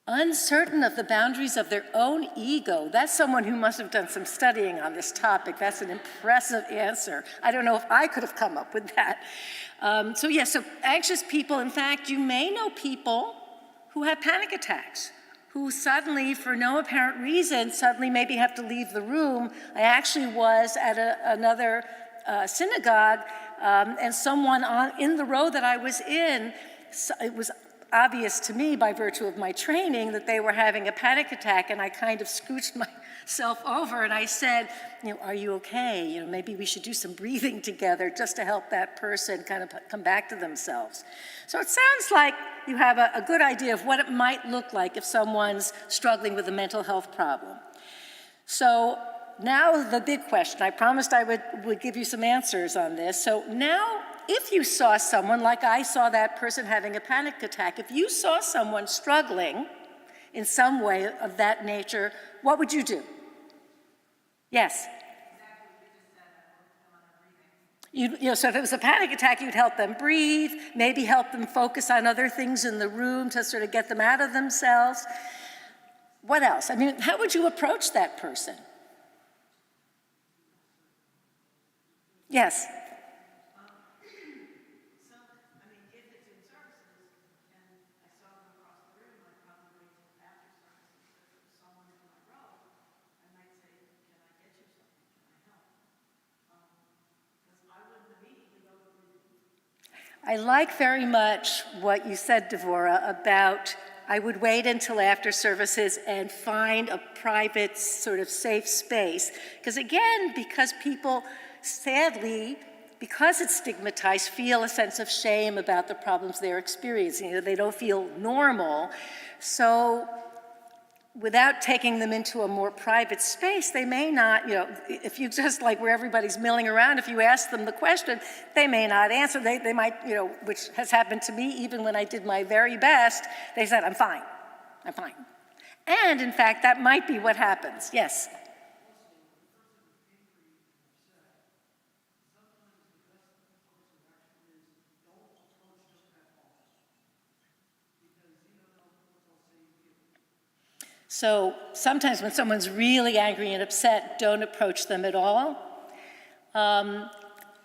Uncertain of the boundaries of their own ego. That's someone who must have done some studying on this topic. That's an impressive answer. I don't know if I could have come up with that. So anxious people, in fact, you may know people who have panic attacks, who suddenly, for no apparent reason, suddenly maybe have to leave the room. I actually was at another synagogue, and someone in the row that I was in, it was obvious to me by virtue of my training that they were having a panic attack, and I kind of scooched myself over and I said, are you okay? Maybe we should do some breathing together just to help that person kind of come back to themselves. So it sounds like you have a good idea of what it might look like if someone's struggling with a mental health problem. So now the big question. I promised I would give you some answers on this. So now, if you saw someone, like I saw that person having a panic attack, if you saw someone struggling in some way of that nature, what would you do? Yes? So if it was a panic attack, you'd help them breathe, maybe help them focus on other things in the room to sort of get them out of themselves. What else? How would you approach that person? Yes? I like very much what you said, Devorah, about I would wait until after services and find a private sort of safe space. Because people, sadly, because it's stigmatized, feel a sense of shame about the problems they're experiencing. They don't feel normal. So without taking them into a more private space, they may not, if you just like where everybody's milling around, if you ask them the question, they may not answer. They might, which has happened to me even when I did my very best, they said, I'm fine. And in fact, that might be what happens. Yes? So sometimes when someone's really angry and upset, don't approach them at all.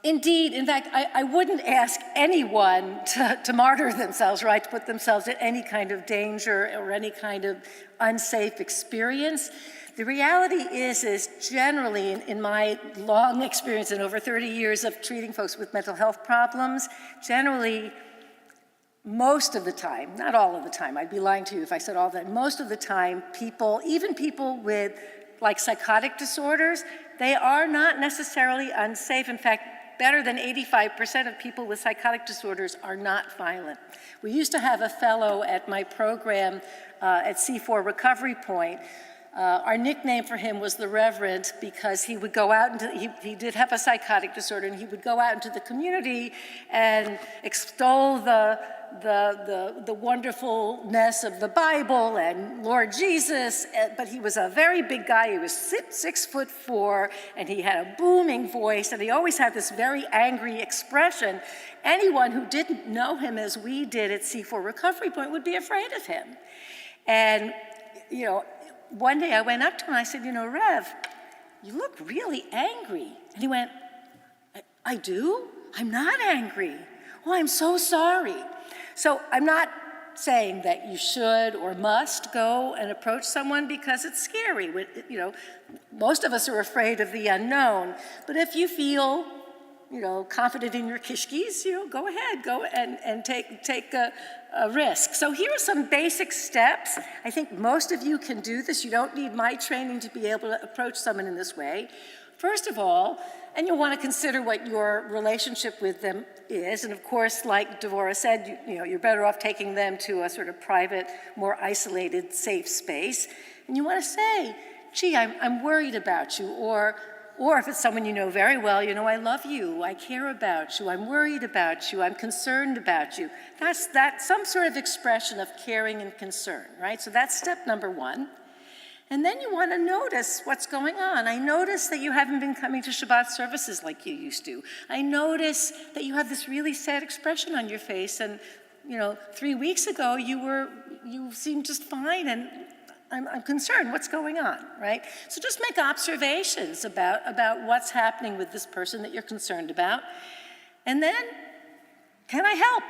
Indeed, in fact, I wouldn't ask anyone to martyr themselves, right, to put themselves at any kind of danger or any kind of unsafe experience. The reality is generally, in my long experience and over 30 years of treating folks with mental health problems, generally, most of the time, not all of the time, I'd be lying to you if I said all that, most of the time, even people with like psychotic disorders, they are not necessarily unsafe. In fact, better than 85% of people with psychotic disorders are not violent. We used to have a fellow at my program at C4 Recovery Point. Our nickname for him was the Reverend because he would go out he did have a psychotic disorder, and he would go out into the community and extol the wonderfulness of the Bible and Lord Jesus, but he was a very big guy. He was 6'4", and he had a booming voice, and he always had this very angry expression. Anyone who didn't know him as we did at C4 Recovery Point would be afraid of him. And, one day I went up to him and I said, Rev, you look really angry. And he went, I do? I'm not angry. Oh, I'm so sorry. So I'm not saying that you should or must go and approach someone because it's scary. Most of us are afraid of the unknown. But if you feel, confident in your kishkis, go ahead, go and take a risk. So here are some basic steps. I think most of you can do this. You don't need my training to be able to approach someone in this way. First of all, and you'll want to consider what your relationship with them is. And of course, like Devorah said, you're better off taking them to a sort of private, more isolated, safe space. And you want to say, gee, I'm worried about you, or if it's someone you know very well, I love you, I care about you, I'm worried about you, I'm concerned about you. That's some sort of expression of caring and concern, right? So that's step number one. And then you want to notice what's going on. I notice that you haven't been coming to Shabbat services like you used to. I notice that you have this really sad expression on your face, and 3 weeks ago you seemed just fine, and I'm concerned. What's going on, right? So just make observations about what's happening with this person that you're concerned about. And then, can I help?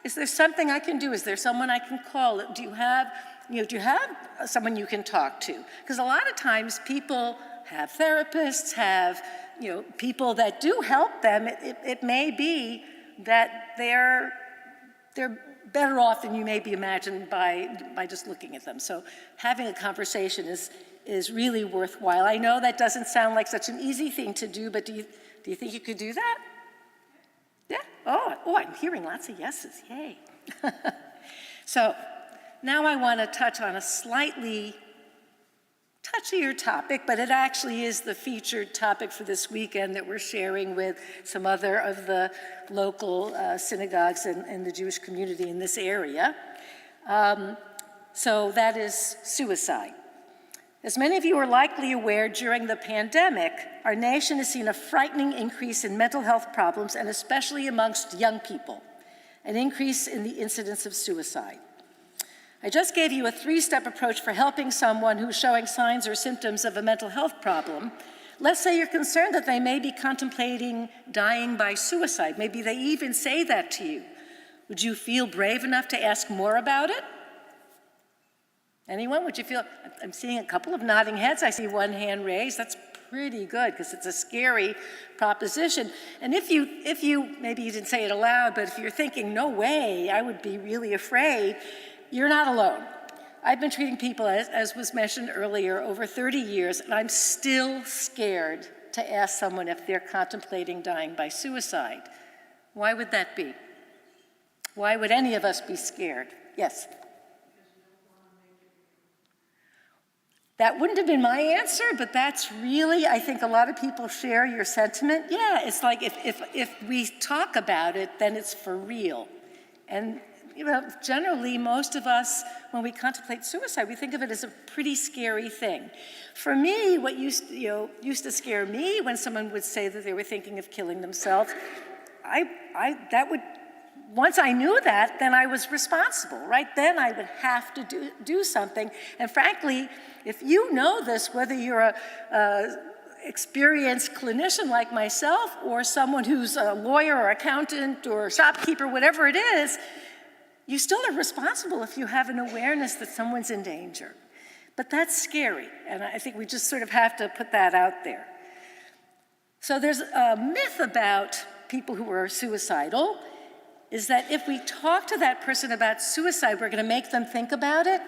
Is there something I can do? Is there someone I can call? Do you have someone you can talk to? Because a lot of times people have therapists, have people that do help them. It may be that they're better off than you maybe imagined by just looking at them. So having a conversation is really worthwhile. I know that doesn't sound like such an easy thing to do, but do you think you could do that? Yeah? Oh, I'm hearing lots of yeses, yay. So now I want to touch on a slightly touchier topic, but it actually is the featured topic for this weekend that we're sharing with some other of the local synagogues and the Jewish community in this area. So that is suicide. As many of you are likely aware, during the pandemic, our nation has seen a frightening increase in mental health problems, and especially amongst young people, an increase in the incidence of suicide. I just gave you a 3-step approach for helping someone who's showing signs or symptoms of a mental health problem. Let's say you're concerned that they may be contemplating dying by suicide. Maybe they even say that to you. Would you feel brave enough to ask more about it? Anyone? Would you feel? I'm seeing a couple of nodding heads. I see one hand raised. That's pretty good, because it's a scary proposition. And if you, maybe you didn't say it aloud, but if you're thinking, no way, I would be really afraid, you're not alone. I've been treating people, as was mentioned earlier, over 30 years, and I'm still scared to ask someone if they're contemplating dying by suicide. Why would that be? Why would any of us be scared? Yes? That wouldn't have been my answer, but that's really, I think a lot of people share your sentiment. Yeah, it's like if we talk about it, then it's for real. And generally, most of us, when we contemplate suicide, we think of it as a pretty scary thing. For me, what used to scare me when someone would say that they were thinking of killing themselves, once I knew that, then I was responsible, right? Then I would have to do something. And frankly, if you know this, whether you're a experienced clinician like myself or someone who's a lawyer or accountant or shopkeeper, whatever it is, you still are responsible if you have an awareness that someone's in danger. But that's scary, and I think we just sort of have to put that out there. So there's a myth about people who are suicidal, is that if we talk to that person about suicide, we're going to make them think about it.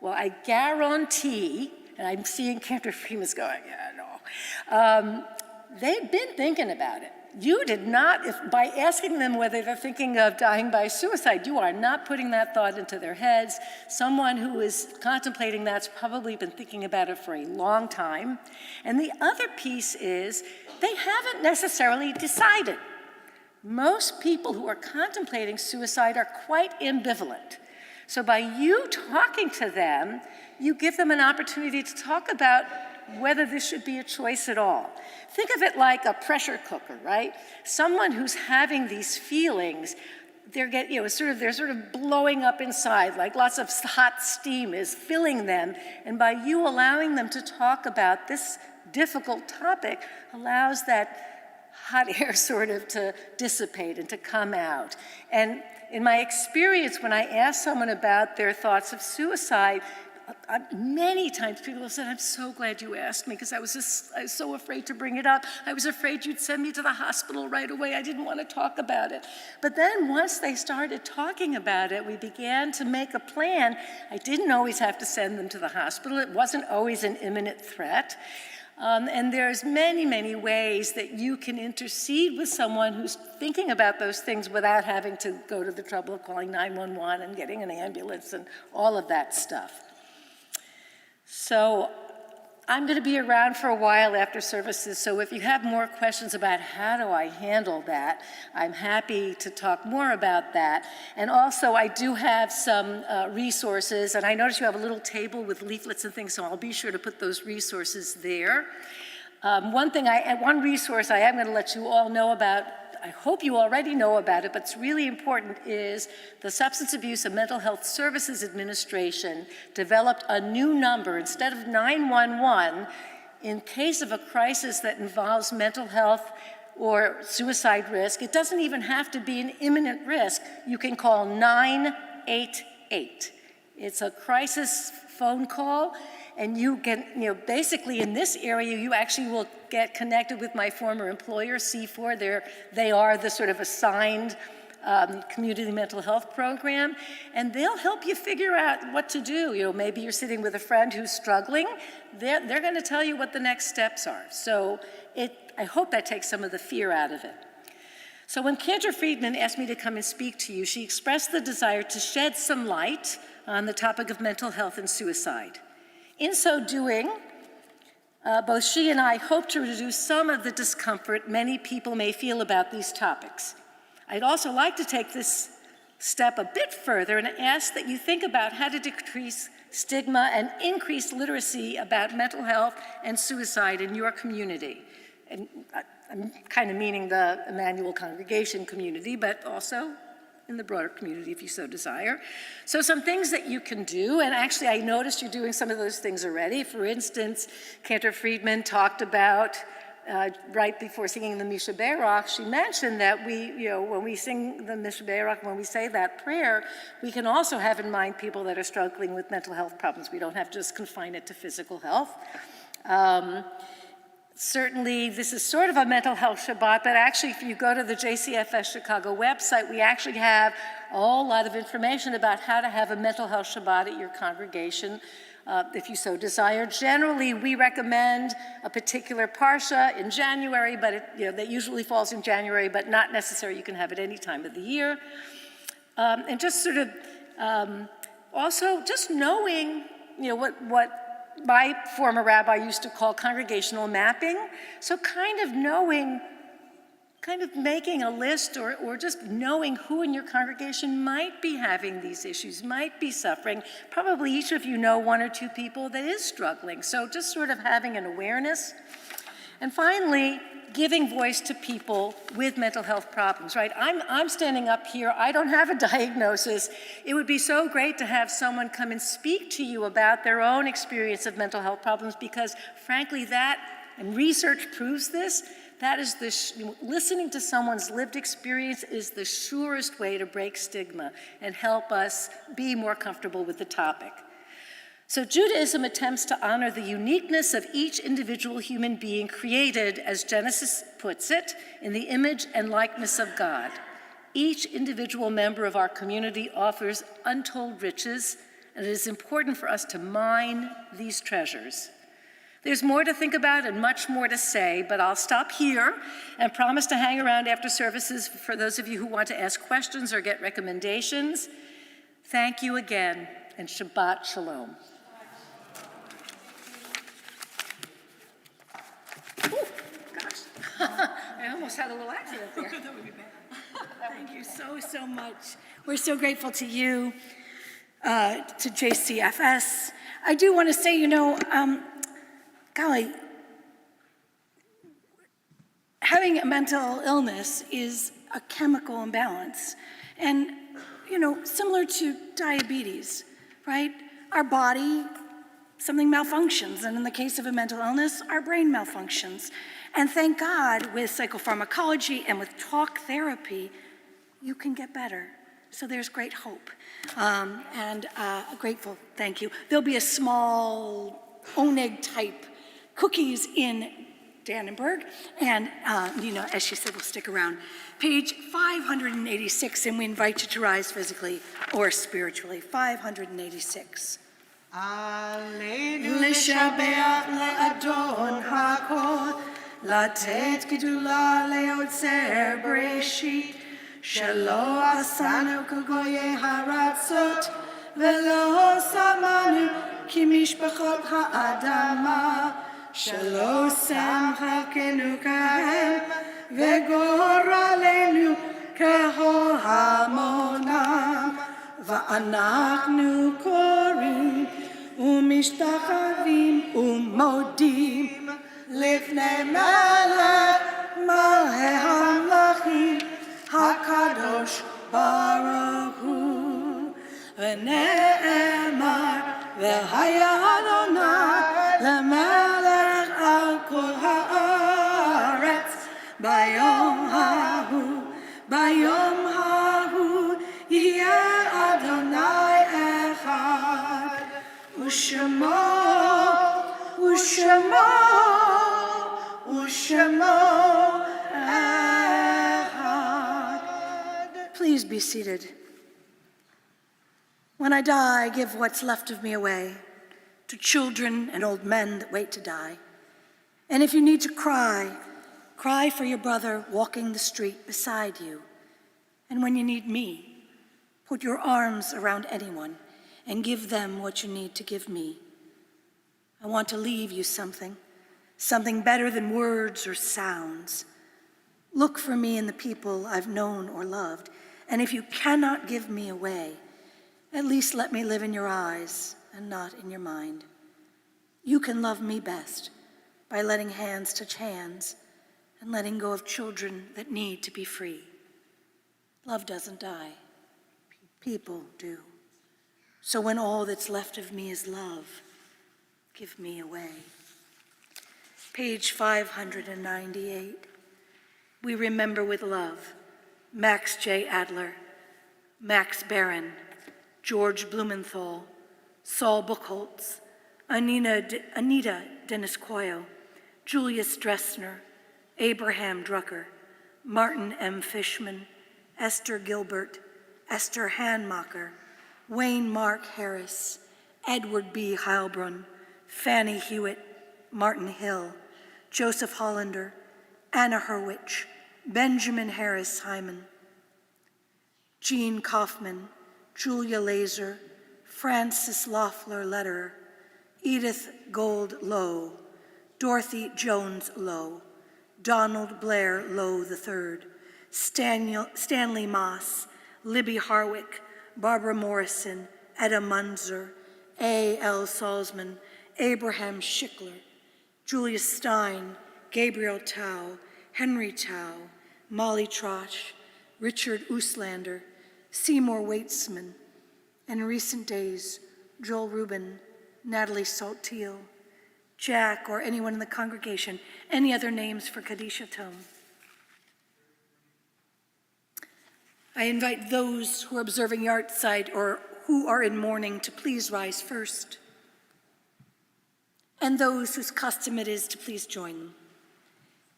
Well, I guarantee, and I'm seeing Cantor Freeman's going, yeah, no. They've been thinking about it. You did not, by asking them whether they're thinking of dying by suicide, you are not putting that thought into their heads. Someone who is contemplating that's probably been thinking about it for a long time. And the other piece is they haven't necessarily decided. Most people who are contemplating suicide are quite ambivalent. So by you talking to them, you give them an opportunity to talk about whether this should be a choice at all. Think of it like a pressure cooker, right? Someone who's having these feelings, they're sort of blowing up inside, like lots of hot steam is filling them. And by you allowing them to talk about this difficult topic allows that hot air sort of to dissipate and to come out. And in my experience, when I ask someone about their thoughts of suicide, many times people have said, I'm so glad you asked me because I was so afraid to bring it up. I was afraid you'd send me to the hospital right away. I didn't want to talk about it. But then once they started talking about it, we began to make a plan. I didn't always have to send them to the hospital. It wasn't always an imminent threat. And there's many, many ways that you can intercede with someone who's thinking about those things without having to go to the trouble of calling 911 and getting an ambulance and all of that stuff. So I'm going to be around for a while after services, so if you have more questions about how do I handle that, I'm happy to talk more about that. And also, I do have some resources, and I notice you have a little table with leaflets and things, so I'll be sure to put those resources there. One resource I am going to let you all know about, I hope you already know about it, but it's really important, is the Substance Abuse and Mental Health Services Administration developed a new number. Instead of 911, in case of a crisis that involves mental health or suicide risk, it doesn't even have to be an imminent risk. You can call 988. It's a crisis phone call, and you can, basically in this area, you actually will get connected with my former employer, C4. They are the sort of assigned community mental health program, and they'll help you figure out what to do. Maybe you're sitting with a friend who's struggling. They're going to tell you what the next steps are. So I hope that takes some of the fear out of it. So when Cantor Friedman asked me to come and speak to you, she expressed the desire to shed some light on the topic of mental health and suicide. In so doing, both she and I hope to reduce some of the discomfort many people may feel about these topics. I'd also like to take this step a bit further and ask that you think about how to decrease stigma and increase literacy about mental health and suicide in your community. And I'm kind of meaning the Emanuel congregation community, but also in the broader community if you so desire. So some things that you can do, and actually I noticed you're doing some of those things already. For instance, Cantor Friedman talked about, right before singing the Misha Berach, she mentioned that when we sing the Misha Berach, when we say that prayer, we can also have in mind people that are struggling with mental health problems. We don't have to just confine it to physical health. Certainly, this is sort of a mental health Shabbat, but actually, if you go to the JCFS Chicago website, we actually have a whole lot of information about how to have a mental health Shabbat at your congregation, if you so desire. Generally, we recommend a particular parsha in January, but that usually falls in January, but not necessary. You can have it any time of the year. And just sort of, also just knowing, what my former rabbi used to call congregational mapping. So kind of making a list or just knowing who in your congregation might be having these issues, might be suffering. Probably each of you know one or two people that is struggling. So just sort of having an awareness. And finally, giving voice to people with mental health problems, right? I'm standing up here, I don't have a diagnosis. It would be so great to have someone come and speak to you about their own experience of mental health problems, because frankly and research proves this, that is listening to someone's lived experience is the surest way to break stigma and help us be more comfortable with the topic. So Judaism attempts to honor the uniqueness of each individual human being created, as Genesis puts it, in the image and likeness of God. Each individual member of our community offers untold riches, and it is important for us to mine these treasures. There's more to think about and much more to say, but I'll stop here and promise to hang around after services for those of you who want to ask questions or get recommendations. Thank you again, and Shabbat Shalom. I almost had a little accident there. That would be bad. Thank you so much. We're so grateful to you, to JCFS. I do want to say, golly, having a mental illness is a chemical imbalance. And, similar to diabetes, right? Our body, something malfunctions. And in the case of a mental illness, our brain malfunctions. And thank God, with psychopharmacology and with talk therapy, you can get better. So there's great hope. Grateful, thank you. There'll be a small Oneg-type cookies in Dannenberg. And, as she said, we'll stick around. Page 586, and we invite you to rise physically or spiritually. 586. Aleinu לשבח לאדון הכל, לתת גדולה ליוצר בראשית, שלא עשנו כגויי הארצות, ולא שמנו כי משפחות האדמה שלא שמחנו כהם וגורלנו כהמונם ואנחנו קוראים ומשתחווים ומודים לפני מלך מלכי המלכים הקדוש ברוך הוא ונאמר והיה אדוני למלך על כל הארץ ביום ההוא יהיה אדוני אחד ושמו אחד. Please be seated. When I die, give what's left of me away to children and old men that wait to die. And if you need to cry, cry for your brother walking the street beside you. And when you need me, put your arms around anyone and give them what you need to give me. I want to leave you something better than words or sounds. Look for me in the people I've known or loved, and if you cannot give me away, at least let me live in your eyes and not in your mind. You can love me best by letting hands touch hands and letting go of children that need to be free. Love doesn't die. People do. So when all that's left of me is love, give me away. Page 598. We remember with love Max J. Adler, Max Barron, George Blumenthal, Saul Buchholz, Anita Deniscoyo, Julius Dressner, Abraham Drucker, Martin M. Fishman, Esther Gilbert, Esther Hanmacher, Wayne Mark Harris, Edward B. Heilbrunn, Fannie Hewitt, Martin Hill, Joseph Hollander, Anna Hurwitz, Benjamin Harris Hyman, Jean Kaufman, Julia Laser, Francis Loeffler Lederer, Edith Gold Lowe, Dorothy Jones Lowe, Donald Blair Lowe III, Stanley Moss, Libby Harwick, Barbara Morrison, Etta Munzer, A. L. Salzman, Abraham Schickler, Julius Stein, Gabriel Tau, Henry Tau, Molly Trosh, Richard Uslander, Seymour Waitsman, and in recent days, Joel Rubin, Natalie Salteel, Jack, or anyone in the congregation. Any other names for Kadisha Tome? I invite those who are observing yahrzeit or who are in mourning to please rise first, and those whose custom it is to please join them.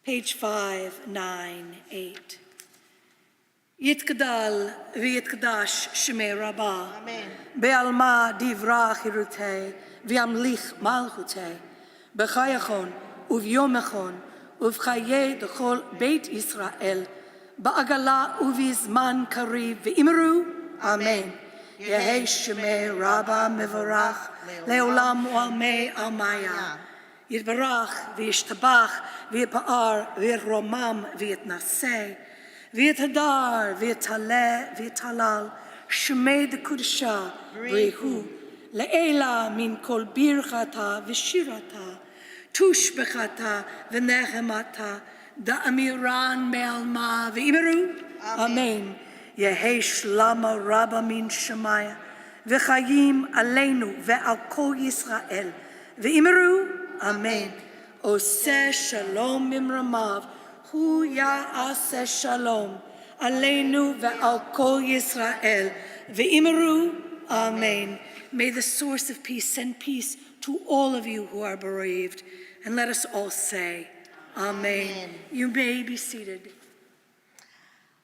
Page 598. Yitgadal v'yitgadash shemei Rabbah. Amen. Be'alma divra chirutei v'yamlich malchutei. B'chayachon uv'yomechon uv'chayei d'chol Beit Yisrael. Ba'agala uv'izman kariv v'imru. Amen. Yehei shemei Rabbah mevorach le'olam u'almei almaya. Yitbarach v'yishtabach v'yipa'ar v'yiromam v'yitnaseh. V'yitadar v'yitaleh v'yitalal shmei d'kudesha brihu le'ela min kol birchata v'shirata tushbechata v'nechemata da'amiran me'alma v'imru. Amen. Yehei shlama rabba min shemaya v'chayim aleinu ve'al kol Yisrael v'imru. Amen. Oseh shalom mimramav hu ya'aseh shalom aleinu ve'al kol Yisrael v'imru. Amen. May the source of peace send peace to all of you who are bereaved, and let us all say, Amen. Amen. You may be seated.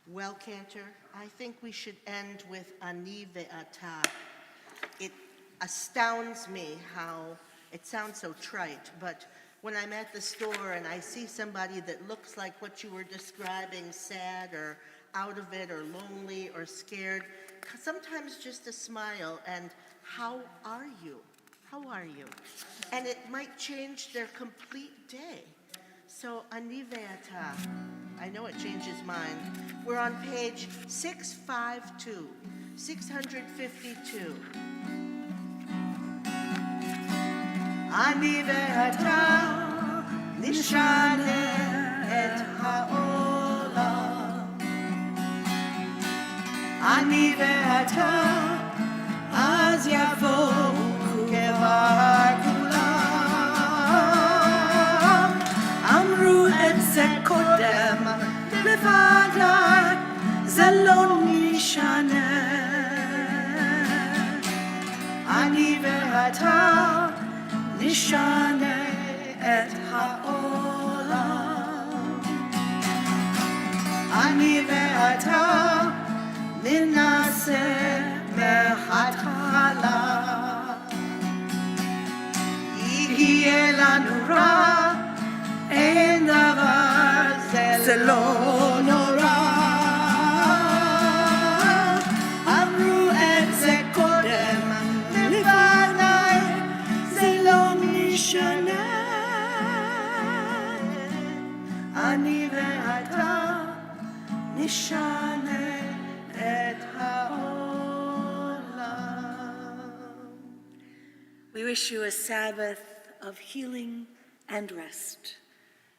Well, Cantor, I think we should end with Ani ve'ata. It astounds me how it sounds so trite, but when I'm at the store and I see somebody that looks like what you were describing, sad or out of it or lonely or scared, sometimes just a smile and how are you? How are you? And it might change their complete day. So, ani ve'ata. I know it changes mine. We're on page 652, 652. Ani ve'ata nishane et ha'olam. Ani ve'ata az yavo'u kevar kulam. Amru et ze kodem levadat ze lo nishane. Ani ve'ata nishane et ha'olam. Ani ve'ata ננסה מההתחלה. יהיה לנו רע, אין דבר, זה לא נורא. אמרו את זה קודם, לפניי, זה לא משנה. אני ואתה נשנה את העולם. We wish you a Sabbath of healing and rest.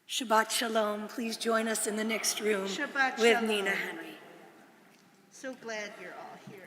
Shabbat Shalom. Please join us in the next room Shabbat with Shalom. Nina Henry. So glad you're all here.